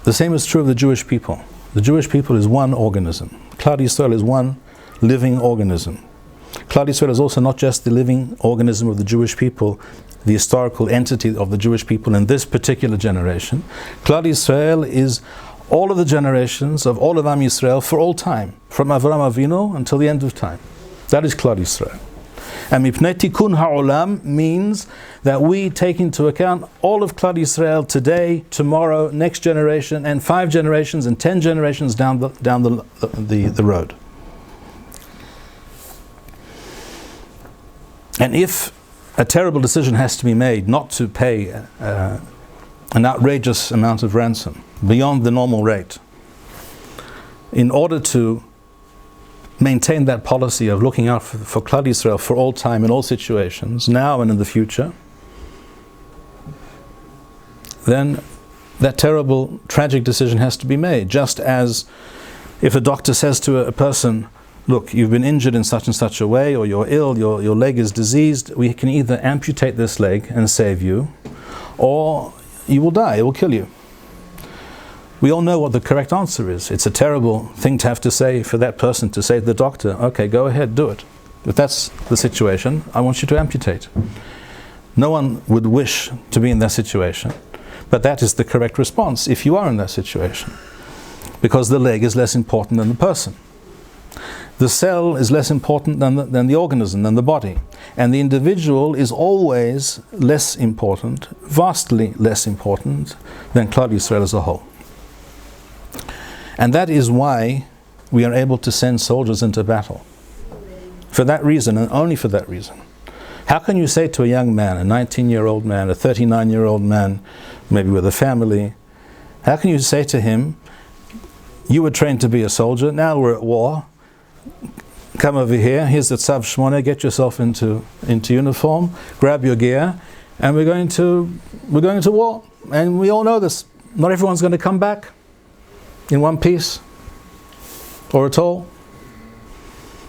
The same is true of the Jewish people. The Jewish people is one organism. Klal Yisrael is one living organism. Klal Yisrael is also not just the living organism of the Jewish people, the historical entity of the Jewish people in this particular generation. Klal Yisrael is all of the generations of all of Am Yisrael for all time, from Avraham Avinu until the end of time. That is Klal Yisrael. And Mipnei Tikkun Ha'olam means that we take into account all of Klal Yisrael today, tomorrow, next generation, and 5 generations and 10 generations down the road. And if a terrible decision has to be made not to pay an outrageous amount of ransom beyond the normal rate, in order to maintain that policy of looking out for Klal Yisrael for all time in all situations, now and in the future, then that terrible, tragic decision has to be made. Just as if a doctor says to a person, look, you've been injured in such and such a way, or you're ill, your leg is diseased, we can either amputate this leg and save you, or you will die, it will kill you. We all know what the correct answer is. It's a terrible thing to have to say for that person to say to the doctor, okay, go ahead, do it. If that's the situation, I want you to amputate. No one would wish to be in that situation, but that is the correct response if you are in that situation, because the leg is less important than the person. The cell is less important than the organism, than the body. And the individual is always less important, vastly less important than Klal Yisrael as a whole. And that is why we are able to send soldiers into battle. For that reason, and only for that reason. How can you say to a young man, a 19-year-old man, a 39-year-old man, maybe with a family, how can you say to him, you were trained to be a soldier, now we're at war, come over here, here's the Tzav Shmona, get yourself into uniform, grab your gear, and we're going to war. And we all know this. Not everyone's going to come back in one piece or at all.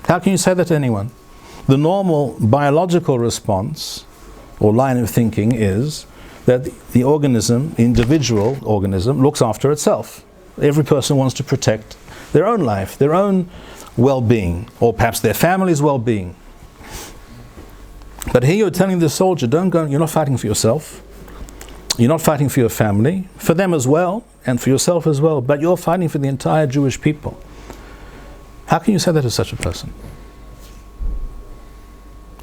How can you say that to anyone? The normal biological response or line of thinking is that the organism, individual organism, looks after itself. Every person wants to protect their own life, their own well-being, or perhaps their family's well-being. But here you're telling the soldier, don't go, you're not fighting for yourself, you're not fighting for your family, for them as well, and for yourself as well, but you're fighting for the entire Jewish people. How can you say that to such a person?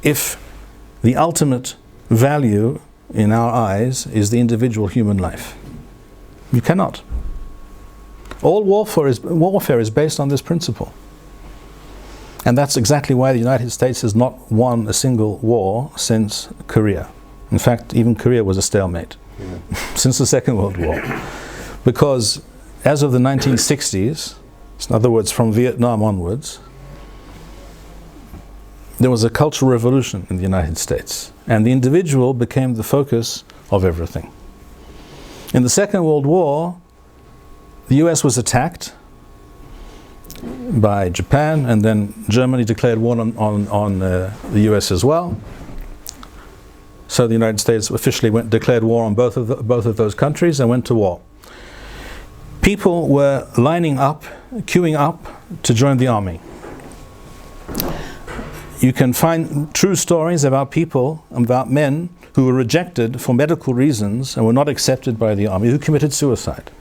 If the ultimate value in our eyes is the individual human life. You cannot. All warfare is based on this principle. And that's exactly why the United States has not won a single war since Korea. In fact, even Korea was a stalemate since the Second World War. Because as of the 1960s, in other words, from Vietnam onwards, there was a cultural revolution in the United States. And the individual became the focus of everything. In the Second World War, the US was attacked by Japan, and then Germany declared war on the US as well. So the United States officially declared war on both of those countries and went to war. People were lining up, queuing up to join the army. You can find true stories about people, about men who were rejected for medical reasons and were not accepted by the army, who committed suicide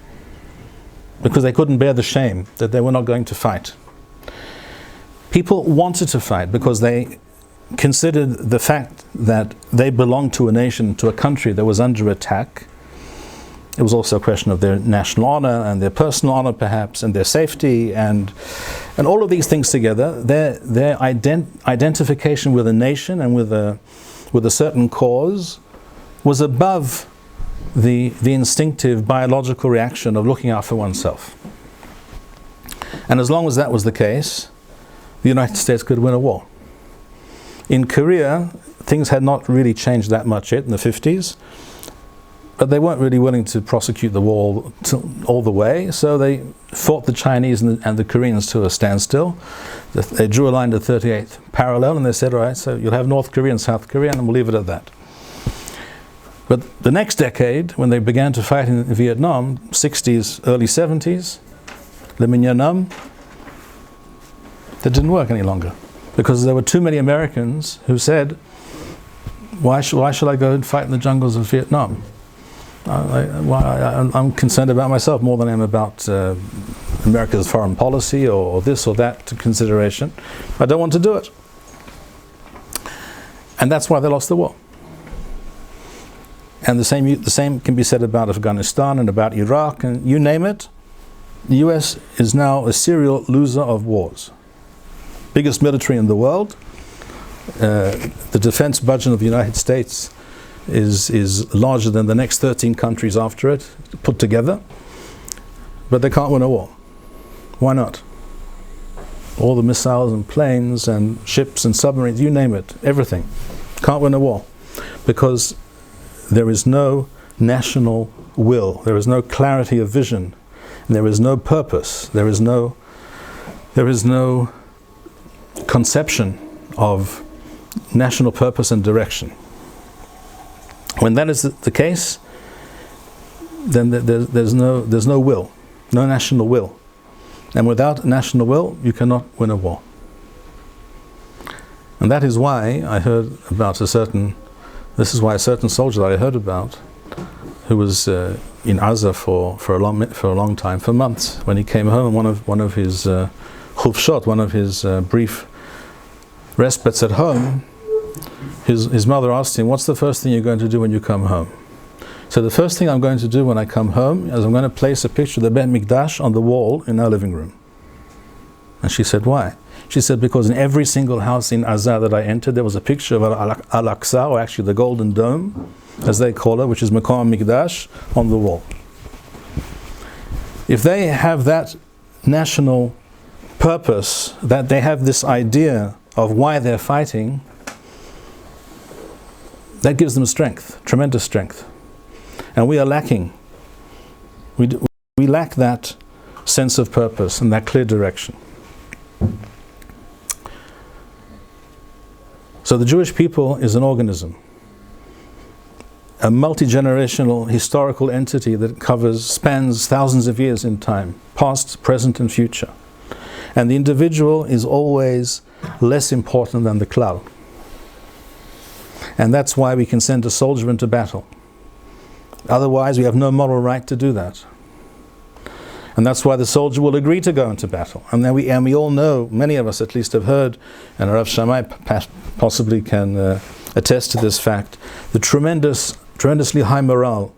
because they couldn't bear the shame that they were not going to fight. People wanted to fight because they considered the fact that they belonged to a nation, to a country that was under attack. It was also a question of their national honor and their personal honor, perhaps, and their safety, and all of these things together. Their identification with a nation and with a certain cause was above the instinctive biological reaction of looking out for oneself. And as long as that was the case, the United States could win a war. In Korea, things had not really changed that much yet in the 50s, but they weren't really willing to prosecute the war all the way, so they fought the Chinese and the Koreans to a standstill. They drew a line at the 38th parallel, and they said, all right, so you'll have North Korea and South Korea, and we'll leave it at that. But the next decade, when they began to fight in Vietnam, 60s, early 70s, Le Minh Nam, that didn't work any longer. Because there were too many Americans who said, why should I go and fight in the jungles of Vietnam? I'm concerned about myself more than I am about America's foreign policy or this or that consideration. I don't want to do it. And that's why they lost the war. And the same can be said about Afghanistan and about Iraq and you name it. The US is now a serial loser of wars. Biggest military in the world. The defense budget of the United States is larger than the next 13 countries after it put together. But they can't win a war. Why not? All the missiles and planes and ships and submarines, you name it, everything. Can't win a war. Because there is no national will. There is no clarity of vision. And there is no purpose. There is no conception of national purpose and direction. When that is the case, then there's no will, no national will. And without national will, you cannot win a war. And that is why I heard about a certain soldier that I heard about, who was in Gaza for a long time, for months. When he came home, one of his chufshot, one of his brief respites at home, his mother asked him, "What's the first thing you're going to do when you come home?" So the first thing I'm going to do when I come home is I'm going to place a picture of the Bet Mikdash on the wall in our living room. And she said, "Why?" She said, "Because in every single house in Gaza that I entered, there was a picture of Al-Aqsa, or actually the Golden Dome, as they call it, which is Machon Mikdash, on the wall." If they have that national purpose, that they have this idea of why they're fighting, that gives them strength, tremendous strength. And we are lacking. We lack that sense of purpose and that clear direction. So the Jewish people is an organism, a multi-generational historical entity that spans thousands of years in time, past, present and future. And the individual is always less important than the klal. And that's why we can send a soldier into battle. Otherwise, we have no moral right to do that. And that's why the soldier will agree to go into battle. And then we all know, many of us at least have heard, and Rav Shammai possibly can attest to this fact, the tremendously high morale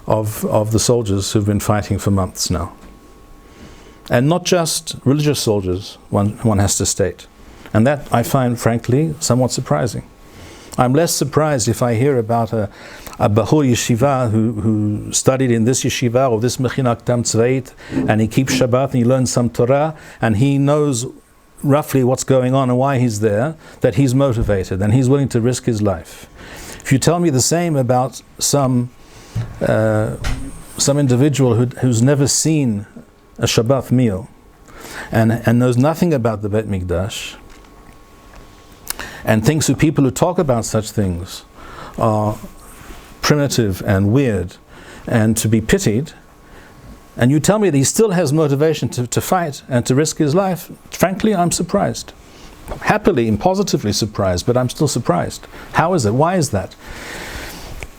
of the soldiers who've been fighting for months now. And not just religious soldiers, one has to state. And that I find, frankly, somewhat surprising. I'm less surprised if I hear about a Bahur Yeshiva who studied in this yeshiva or this Mechina Ktam Tzvait, and he keeps Shabbat and he learns some Torah, and he knows roughly what's going on and why he's there, that he's motivated and he's willing to risk his life. If you tell me the same about some individual who's never seen a Shabbat meal and knows nothing about the Bet Mikdash, and thinks that people who talk about such things are primitive and weird and to be pitied, and you tell me that he still has motivation to fight and to risk his life, frankly, I'm surprised. Happily and positively surprised, but I'm still surprised. How is it? Why is that?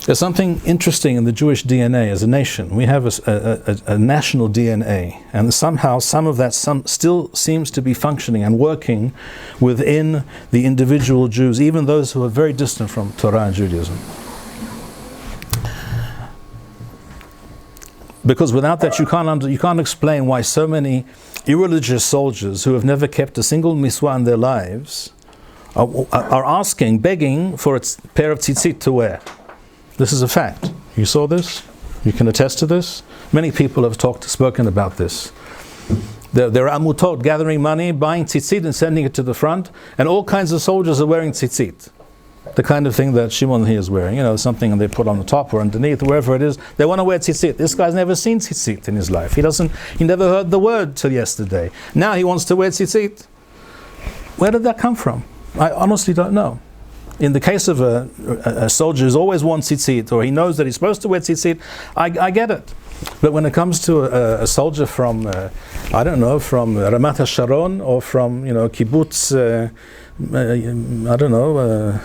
There's something interesting in the Jewish DNA as a nation. We have a national DNA, and somehow some of that still seems to be functioning and working within the individual Jews, even those who are very distant from Torah and Judaism. Because without that, you can't explain why so many irreligious soldiers who have never kept a single miswah in their lives are asking, begging for a pair of tzitzit to wear. This is a fact. You saw this? You can attest to this? Many people have spoken about this. There are amutot gathering money, buying tzitzit and sending it to the front, and all kinds of soldiers are wearing tzitzit. The kind of thing that Shimon here is wearing, something they put on the top or underneath, wherever it is. They want to wear tzitzit. This guy's never seen tzitzit in his life. He never heard the word till yesterday. Now he wants to wear tzitzit. Where did that come from? I honestly don't know. In the case of a soldier who's always worn tzitzit, or he knows that he's supposed to wear tzitzit, I get it. But when it comes to a soldier from, I don't know, from Ramat HaSharon, or from, kibbutz, I don't know,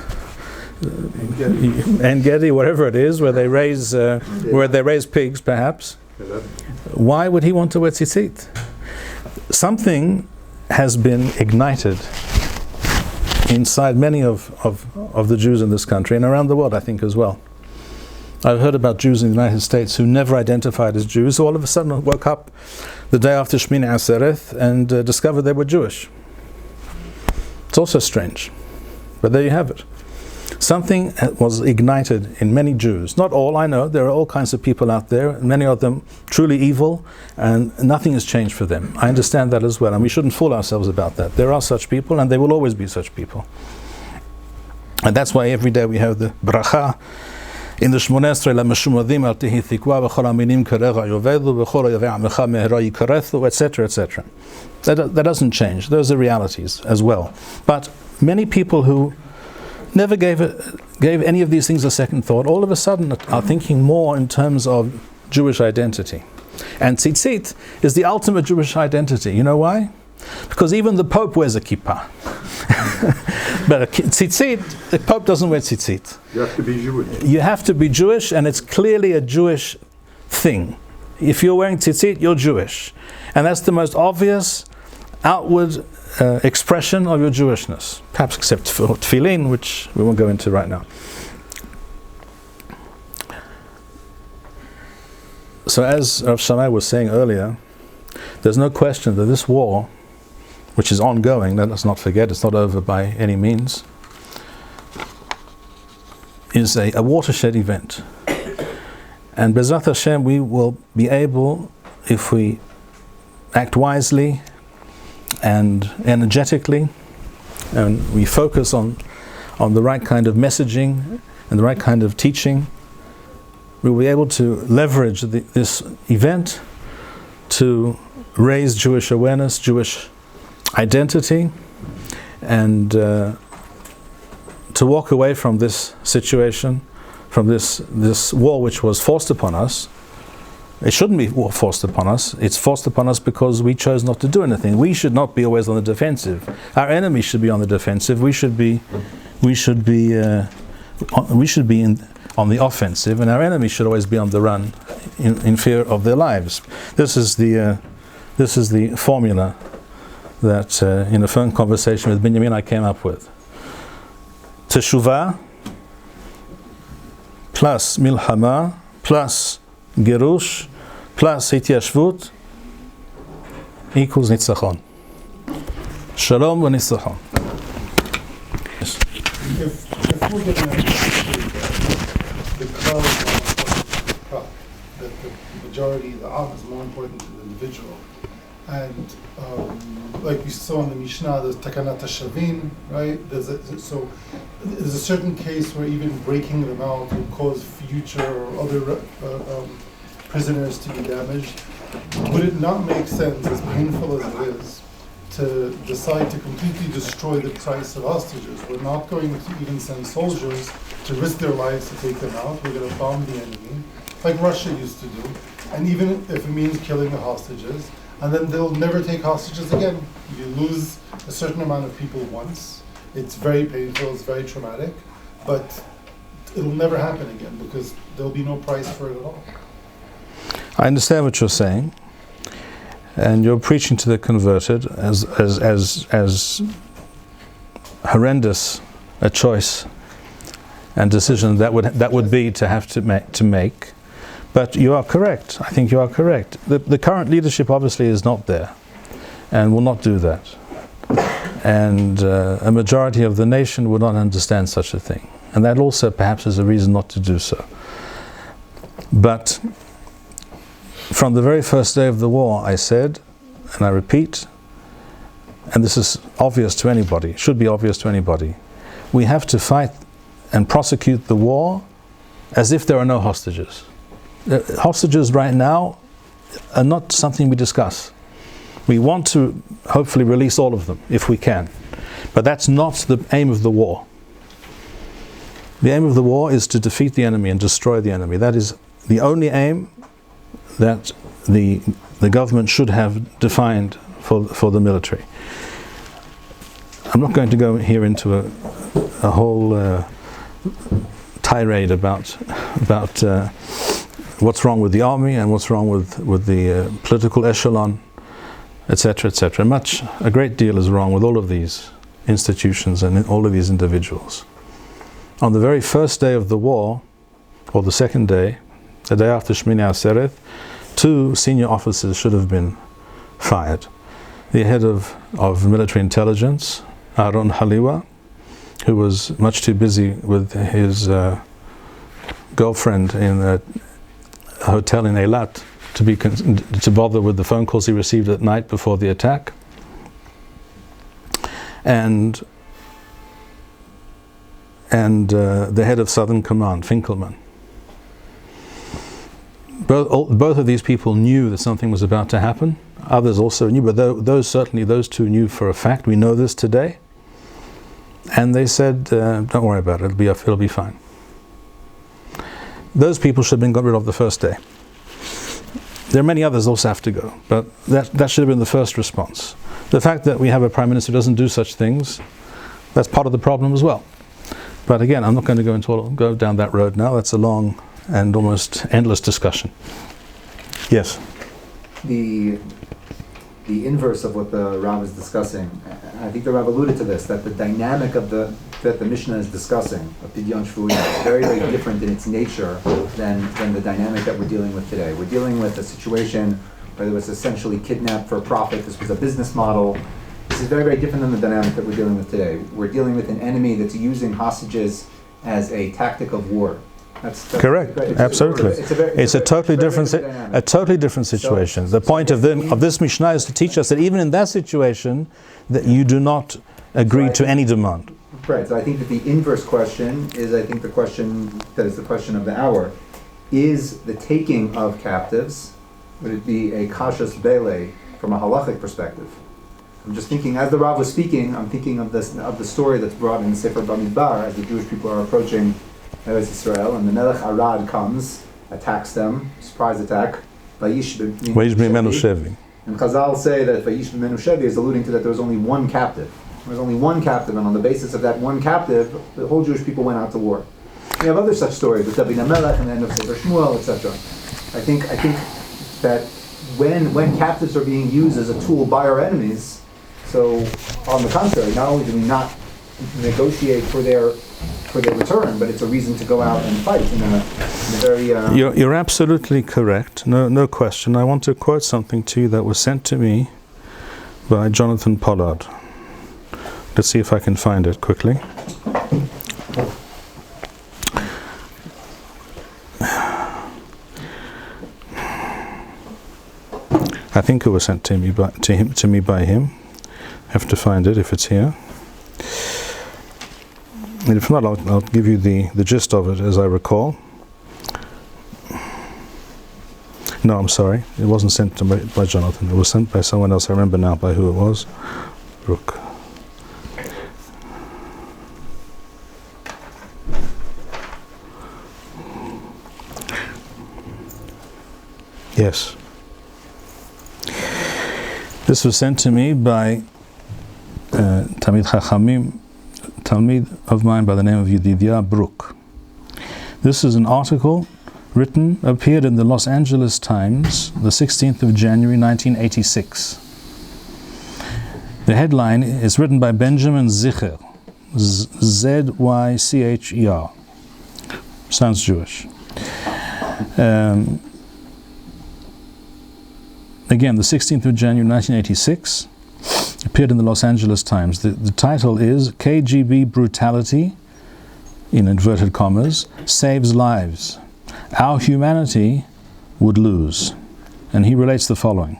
En Gedi, whatever it is, where they raise pigs, perhaps, why would he want to wear tzitzit? Something has been ignited inside many of the Jews in this country and around the world, I think, as well. I've heard about Jews in the United States who never identified as Jews, who all of a sudden woke up the day after Shmini Atzeret and discovered they were Jewish. It's also strange, but there you have it. Something was ignited in many Jews. Not all, I know. There are all kinds of people out there, many of them truly evil, and nothing has changed for them. I understand that as well, and we shouldn't fool ourselves about that. There are such people, and there will always be such people. And that's why every day we have the bracha in the Shmoneh Esrei LaMeshumadim al Tihi Tikva v'chol haminim karecha yovedu v'chol yavei amecha mehera yikarethu, etc., etc. That doesn't change. Those are realities as well. But many people who never gave any of these things a second thought, all of a sudden are thinking more in terms of Jewish identity. And tzitzit is the ultimate Jewish identity. You know why? Because even the Pope wears a kippah. But a tzitzit, the Pope doesn't wear tzitzit. You have to be Jewish. You have to be Jewish, and it's clearly a Jewish thing. If you're wearing tzitzit, you're Jewish. And that's the most obvious outward expression of your Jewishness, perhaps except for tefillin, which we won't go into right now. So as Rav Shammai was saying earlier, there's no question that this war, which is ongoing, let us not forget, it's not over by any means, is a watershed event. And B'ezrat Hashem, we will be able, if we act wisely and energetically, and we focus on the right kind of messaging and the right kind of teaching, we will be able to leverage this event to raise Jewish awareness, Jewish identity, and to walk away from this situation, from this war which was forced upon us. It shouldn't be forced upon us. It's forced upon us because we chose not to do anything. We should not be always on the defensive. Our enemy should be on the defensive. We should be on the offensive, and our enemy should always be on the run, in fear of their lives. This is the formula that in a phone conversation with Binyamin I came up with. Teshuvah plus milchama plus Gerush plus Hityashvut equals Nitzachon. Shalom v'Nitzachon. Yes. If we're getting the cloud that the majority, the Am, is more important than the individual, and like we saw in the Mishnah, there's Takanat HaShavin, right? There's a certain case where even breaking them out will cause future or other prisoners to be damaged. Would it not make sense, as painful as it is, to decide to completely destroy the price of hostages? We're not going to even send soldiers to risk their lives to take them out. We're going to bomb the enemy, like Russia used to do. And even if it means killing the hostages, and then they'll never take hostages again. You lose a certain amount of people once. It's very painful, it's very traumatic, but it'll never happen again because there'll be no price for it at all. I understand what you're saying, and you're preaching to the converted as horrendous a choice and decision that would be to have to make. But you are correct. I think you are correct. The current leadership obviously is not there, and will not do that. And a majority of the nation would not understand such a thing, and that also perhaps is a reason not to do so. But from the very first day of the war, I said, and I repeat, and this is obvious to anybody, should be obvious to anybody, we have to fight and prosecute the war as if there are no hostages. Hostages right now are not something we discuss. We want to hopefully release all of them if we can. But that's not the aim of the war. The aim of the war is to defeat the enemy and destroy the enemy. That is the only aim that the government should have defined for the military. I'm not going to go here into a whole tirade about what's wrong with the army and what's wrong with the political echelon, etc., etc. A great deal is wrong with all of these institutions and all of these individuals. On the very first day of the war, or the second day, the day after Shmini Atzeret, 2 senior officers should have been fired. The head of military intelligence, Aaron Haliwa, who was much too busy with his girlfriend in a hotel in Eilat to bother with the phone calls he received at night before the attack, and the head of Southern Command, Finkelman. Both of these people knew that something was about to happen. Others also knew, but those 2 knew for a fact. We know this today. And they said, "Don't worry about it. It'll be fine." Those people should have been got rid of the first day. There are many others also have to go, but that should have been the first response. The fact that we have a prime minister who doesn't do such things, that's part of the problem as well. But again, I'm not going to go down that road now. That's a long and almost endless discussion. Yes? The inverse of what the Rav is discussing, I think the Rav alluded to this, that the dynamic that the Mishnah is discussing, of Pidyon Shvuim, is very, very different in its nature than the dynamic that we're dealing with today. We're dealing with a situation where it was essentially kidnapped for profit. This was a business model. This is very, very different than the dynamic that we're dealing with today. We're dealing with an enemy that's using hostages as a tactic of war. That's correct. Absolutely. It's a totally different situation. The point of this Mishnah is to teach us that even in that situation, that you do not agree to any demand. Right. So I think that the inverse question is, I think, the question that is the question of the hour: is the taking of captives, would it be a kashas bele from a halachic perspective? I'm just thinking, as the Rav was speaking, I'm thinking of the story that's brought in Sefer Bamidbar as the Jewish people are approaching Eretz Israel, and the Melech Arad comes, attacks them, surprise attack. Vayish b'menu shevi. And Chazal say that Vayish b'menu shevi is alluding to that there was only one captive. There was only one captive, and on the basis of that one captive, the whole Jewish people went out to war. We have other such stories with David HaMelech and the end of Sefer Shmuel, etc. I think that when captives are being used as a tool by our enemies, so on the contrary, not only do we not negotiate for their return, but it's a reason to go out and fight in a very... You're absolutely correct, no question. I want to quote something to you that was sent to me by Jonathan Pollard. Let's see if I can find it quickly. I think it was sent to me by him. I have to find it if it's here. And if not, I'll give you the gist of it as I recall. No, I'm sorry. It wasn't sent to me by Jonathan. It was sent by someone else. I remember now by who it was. Rook. Yes. This was sent to me by Talmid Chachamim, Talmid of mine by the name of Yedidia Brook. This is an article appeared in the Los Angeles Times, the 16th of January 1986. The headline is written by Benjamin Zicher, Z-Y-C-H-E-R. Sounds Jewish. Again, the 16th of January 1986, appeared in the Los Angeles Times. The title is KGB Brutality, in inverted commas, Saves Lives. Our humanity would lose. And he relates the following.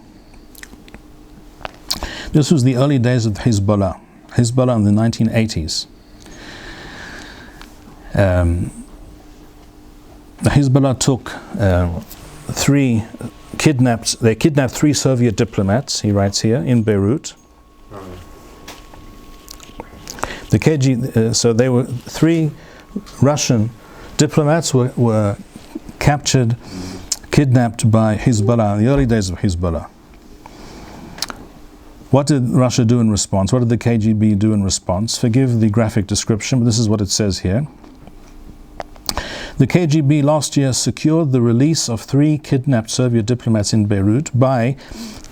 This was the early days of Hezbollah in the 1980s. The Hezbollah took they kidnapped 3 Soviet diplomats, he writes here, in Beirut. The KG, so they were 3 Russian diplomats were captured, kidnapped by Hezbollah in the early days of Hezbollah. What did Russia do in response? What did the KGB do in response? Forgive the graphic description, but this is what it says here. The KGB last year secured the release of 3 kidnapped Soviet diplomats in Beirut by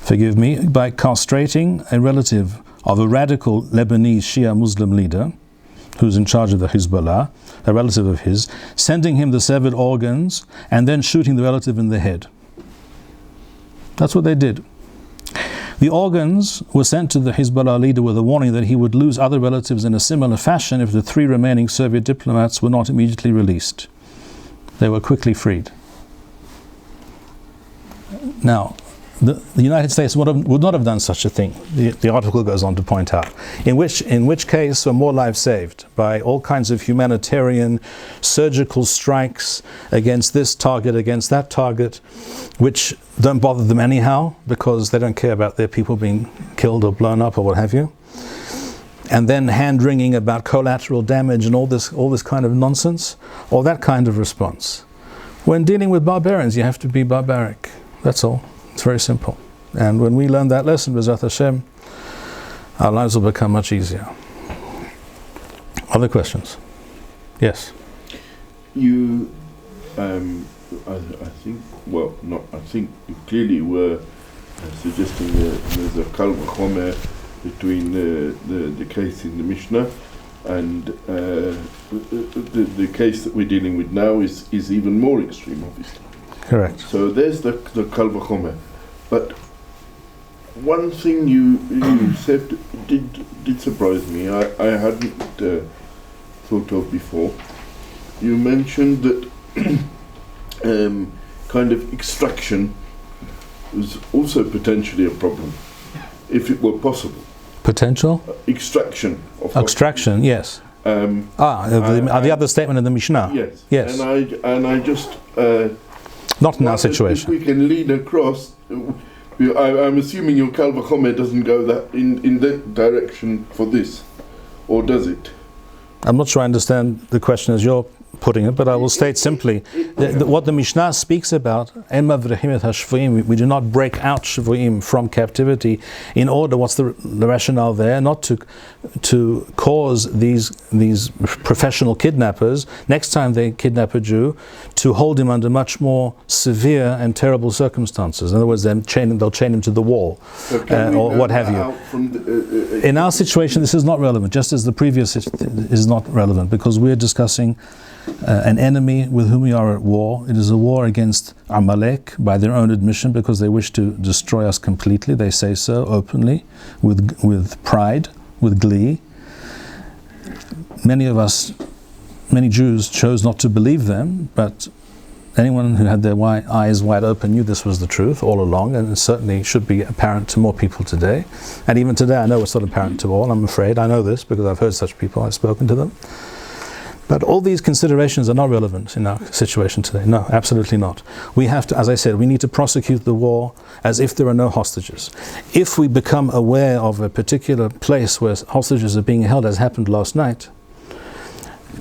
castrating a relative of a radical Lebanese Shia Muslim leader who's in charge of the Hezbollah, a relative of his, sending him the severed organs and then shooting the relative in the head. That's what they did. The organs were sent to the Hezbollah leader with a warning that he would lose other relatives in a similar fashion if the 3 remaining Soviet diplomats were not immediately released. They were quickly freed. Now, the United States would not have done such a thing, the article goes on to point out. In which case were more lives saved by all kinds of humanitarian surgical strikes against this target, against that target, which don't bother them anyhow because they don't care about their people being killed or blown up or what have you. And then hand-wringing about collateral damage and all this kind of nonsense, or that kind of response. When dealing with barbarians, you have to be barbaric. That's all. It's very simple. And when we learn that lesson, B'ezrat Hashem, our lives will become much easier. Other questions? Yes? You, I think, well, not I think, you clearly were suggesting there's a kal v'chomer between the case in the Mishnah and the case that we're dealing with now is even more extreme, obviously. Correct. So there's the kal v'chomer. But one thing you said did surprise me. I hadn't thought of before. You mentioned that kind of extraction was also potentially a problem, if it were possible. Potential? Extraction. Extraction, yes. The other statement in the Mishnah. Yes. Yes. And I just not in our situation. If we can lead across, I'm assuming your kal v'chomer doesn't go that in that direction for this, or does it? I'm not sure I understand the question as you're putting it, but I will state simply what the Mishnah speaks about. We do not break out shvuim from captivity in order. What's the rationale there? Not to cause these professional kidnappers, next time they kidnap a Jew, to hold him under much more severe and terrible circumstances. In other words, they'll chain him to the wall, or what have you. In our situation, this is not relevant, just as the previous is not relevant, because we're discussing an enemy with whom we are at war. It is a war against Amalek by their own admission, because they wish to destroy us completely. They say so openly, with pride, with glee. Many Jews chose not to believe them, but anyone who had their eyes wide open knew this was the truth all along, and it certainly should be apparent to more people today. And even today, I know it's not apparent to all, I'm afraid. I know this because I've heard such people, I've spoken to them. But all these considerations are not relevant in our situation today. No, absolutely not. We have to, as I said, we need to prosecute the war as if there are no hostages. If we become aware of a particular place where hostages are being held, as happened last night,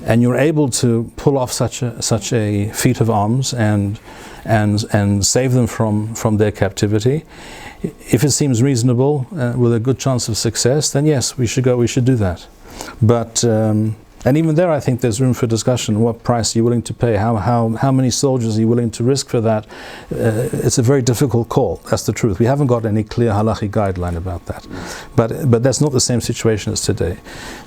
and you're able to pull off such a feat of arms and save them from their captivity, if it seems reasonable, with a good chance of success, then yes, we should do that. But and even there, I think there's room for discussion. What price are you willing to pay? How many soldiers are you willing to risk for that? It's a very difficult call. That's the truth. We haven't got any clear halachic guideline about that. But that's not the same situation as today.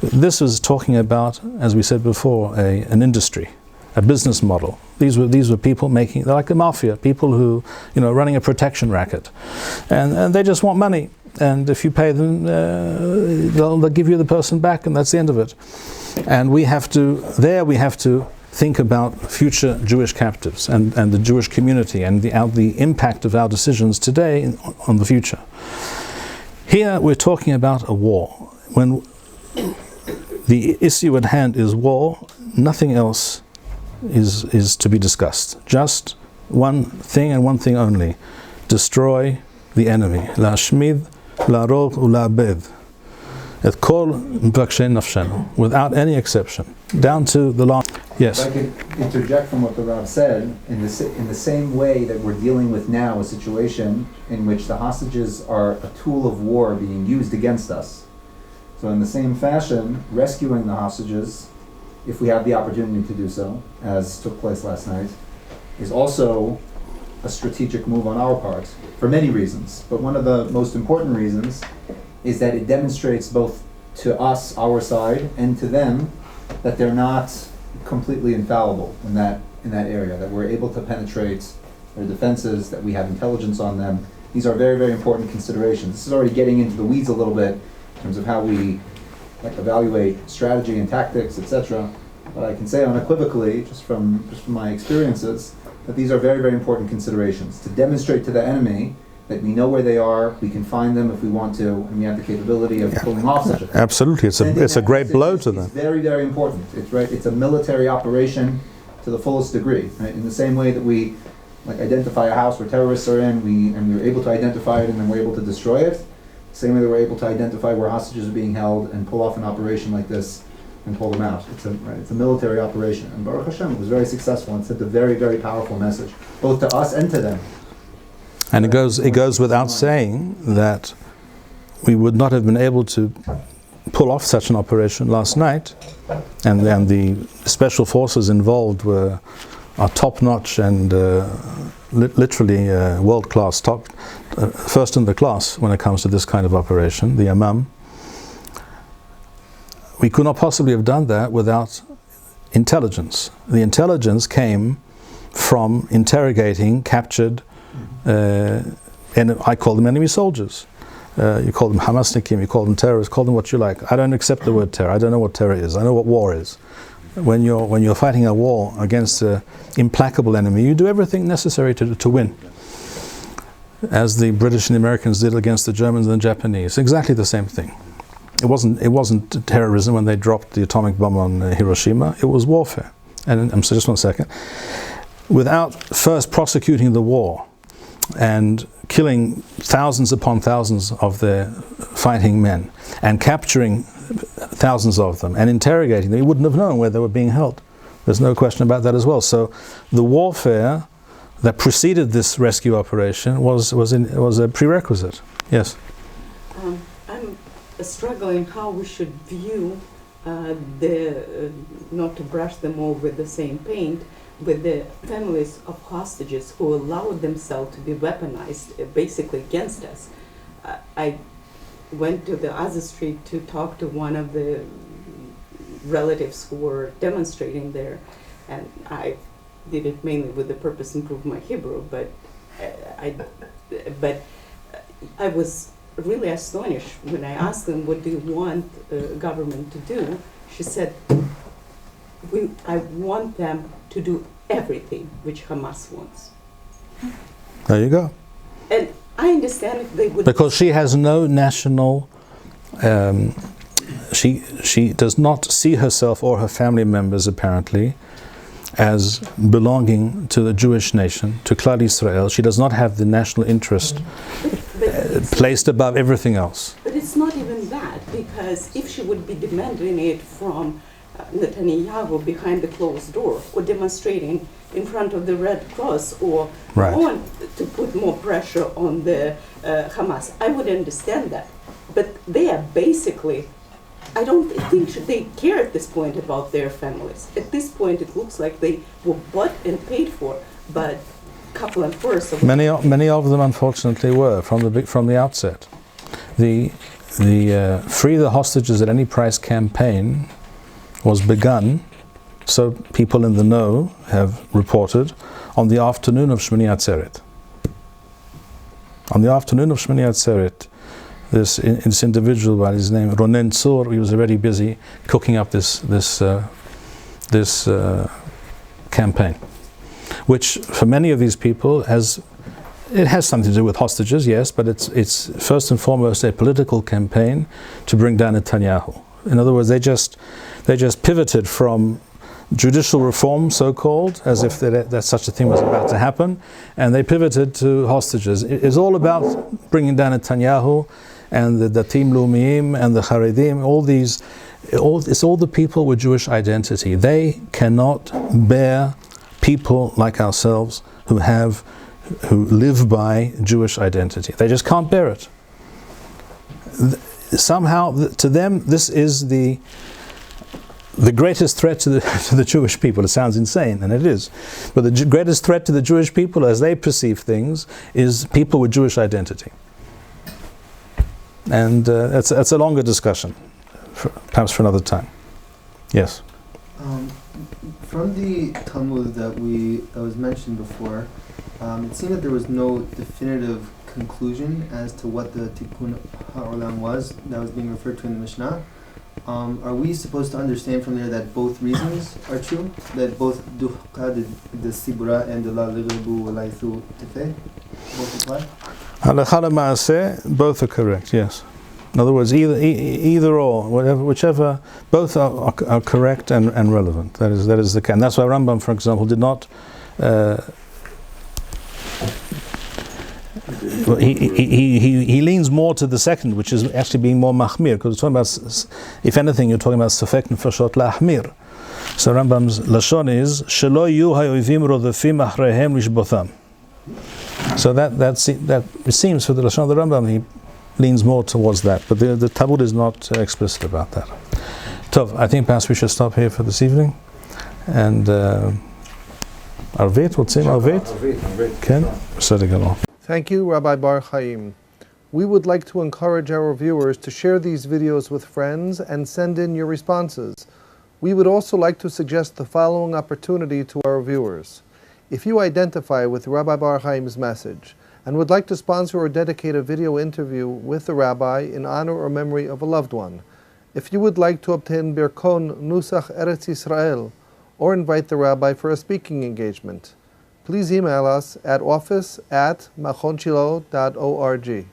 This was talking about, as we said before, an industry, a business model. These were people they're like a mafia, people who, running a protection racket, and they just want money. And if you pay them, they'll give you the person back, and that's the end of it. And we have to think about future Jewish captives and the Jewish community and the impact of our decisions today on the future. Here we're talking about a war. When the issue at hand is war, nothing else is to be discussed. Just one thing and one thing only: destroy the enemy. La shmid, la rog, ula bed. Et kol mvakshei nafshenu, without any exception, down to the last. Yes. If I could interject from what the Rav said, in the same way that we're dealing with now a situation in which the hostages are a tool of war being used against us. So in the same fashion, rescuing the hostages, if we have the opportunity to do so, as took place last night, is also a strategic move on our part, for many reasons. But one of the most important reasons is that it demonstrates both to us, our side, and to them, that they're not completely infallible in that area, that we're able to penetrate their defenses, that we have intelligence on them. These are very, very important considerations. This is already getting into the weeds a little bit in terms of how we evaluate strategy and tactics, etc. But I can say unequivocally, just from my experiences, that these are very, very important considerations to demonstrate to the enemy that we know where they are, we can find them if we want to, and we have the capability of pulling off such a thing. Absolutely, it's a great blow to them. It's very, very important. It's a military operation to the fullest degree. Right? In the same way that we identify a house where terrorists are in, we're able to identify it and then we're able to destroy it. Same way that we're able to identify where hostages are being held and pull off an operation like this and pull them out. It's a military operation. And Baruch Hashem, it was very successful and sent a very, very powerful message, both to us and to them. And it goes without saying that we would not have been able to pull off such an operation last night, and then the special forces involved are top-notch and literally world-class, first in the class when it comes to this kind of operation, the Amam. We could not possibly have done that without intelligence. The intelligence came from interrogating captured, and I call them enemy soldiers. You call them Hamasnikim, you call them terrorists, call them what you like. I don't accept the word terror. I don't know what terror is. I know what war is. When you're fighting a war against an implacable enemy, you do everything necessary to win. As the British and the Americans did against the Germans and the Japanese. Exactly the same thing. It wasn't terrorism when they dropped the atomic bomb on Hiroshima. It was warfare. And so just one second. Without first prosecuting the war and killing thousands upon thousands of their fighting men and capturing thousands of them and interrogating them, you wouldn't have known where they were being held. There's no question about that as well. So the warfare that preceded this rescue operation was a prerequisite. Yes? I'm struggling how we should view not to brush them all with the same paint, with the families of hostages who allowed themselves to be weaponized basically against us. I went to the other street to talk to one of the relatives who were demonstrating there, and I did it mainly with the purpose to improve my Hebrew, but I was really astonished when I asked them, what do you want government to do? She said, I want them to do everything which Hamas wants. There you go. And I understand if they would... Because she has no national... she does not see herself or her family members, apparently, as belonging to the Jewish nation, to Klal Yisrael. She does not have the national interest placed above everything else. But it's not even that, because if she would be demanding it from Netanyahu behind the closed door, or demonstrating in front of the Red Cross, or want to put more pressure on the Hamas, I would understand that. But they are basically, I don't think they care at this point about their families. At this point, it looks like they were bought and paid for, but couple and first. Many of them, unfortunately, were from the outset. The free the hostages at any price campaign was begun, so people in the know have reported, on the afternoon of Shmini Atzeret. On the afternoon of Shmini Atzeret, this individual by his name Ronen Tzur, he was already busy cooking up this campaign, which for many of these people has something to do with hostages, yes, but it's first and foremost a political campaign to bring down Netanyahu. In other words, they just pivoted from judicial reform, so-called, as if that such a thing was about to happen, and they pivoted to hostages. It's all about bringing down Netanyahu and the Datim Lumiyim and the Haredim, it's all the people with Jewish identity. They cannot bear people like ourselves who live by Jewish identity. They just can't bear it. Somehow, to them, this is the greatest threat to the Jewish people. It sounds insane, and it is. But the greatest threat to the Jewish people, as they perceive things, is people with Jewish identity. And that's a longer discussion, perhaps for another time. Yes? From the Talmud that was mentioned before, it seemed that there was no definitive conclusion as to what the Tikkun HaOlam was that was being referred to in the Mishnah. Are we supposed to understand from there that both reasons are true? That both Duhqa, the Sibura, and the La Ligribu Walaythu Tefe both apply? Halakha Ma'aseh, both are correct, yes. In other words, either or, whichever, both are correct and relevant. That is the case. And that's why Rambam, for example, did not. He leans more to the second, which is actually being more mahmir, because it's talking about, if anything, you're talking about safek nefashot lahmir. So Rambam's lashon is shelo yu hayoivim rodefim achreihem lishbotham. So that it seems for the lashon of the Rambam he leans more towards that, but the Talmud is not explicit about that. Tov, I think perhaps we should stop here for this evening, and Arvit, what's in Arvit? Ken, Sadiq. Thank you, Rabbi Bar-Hayim. We would like to encourage our viewers to share these videos with friends and send in your responses. We would also like to suggest the following opportunity to our viewers. If you identify with Rabbi Bar-Hayim's message and would like to sponsor or dedicate a video interview with the rabbi in honor or memory of a loved one, if you would like to obtain Birkon Nusach Eretz Yisrael or invite the rabbi for a speaking engagement, please email us at office@machonshilo.org.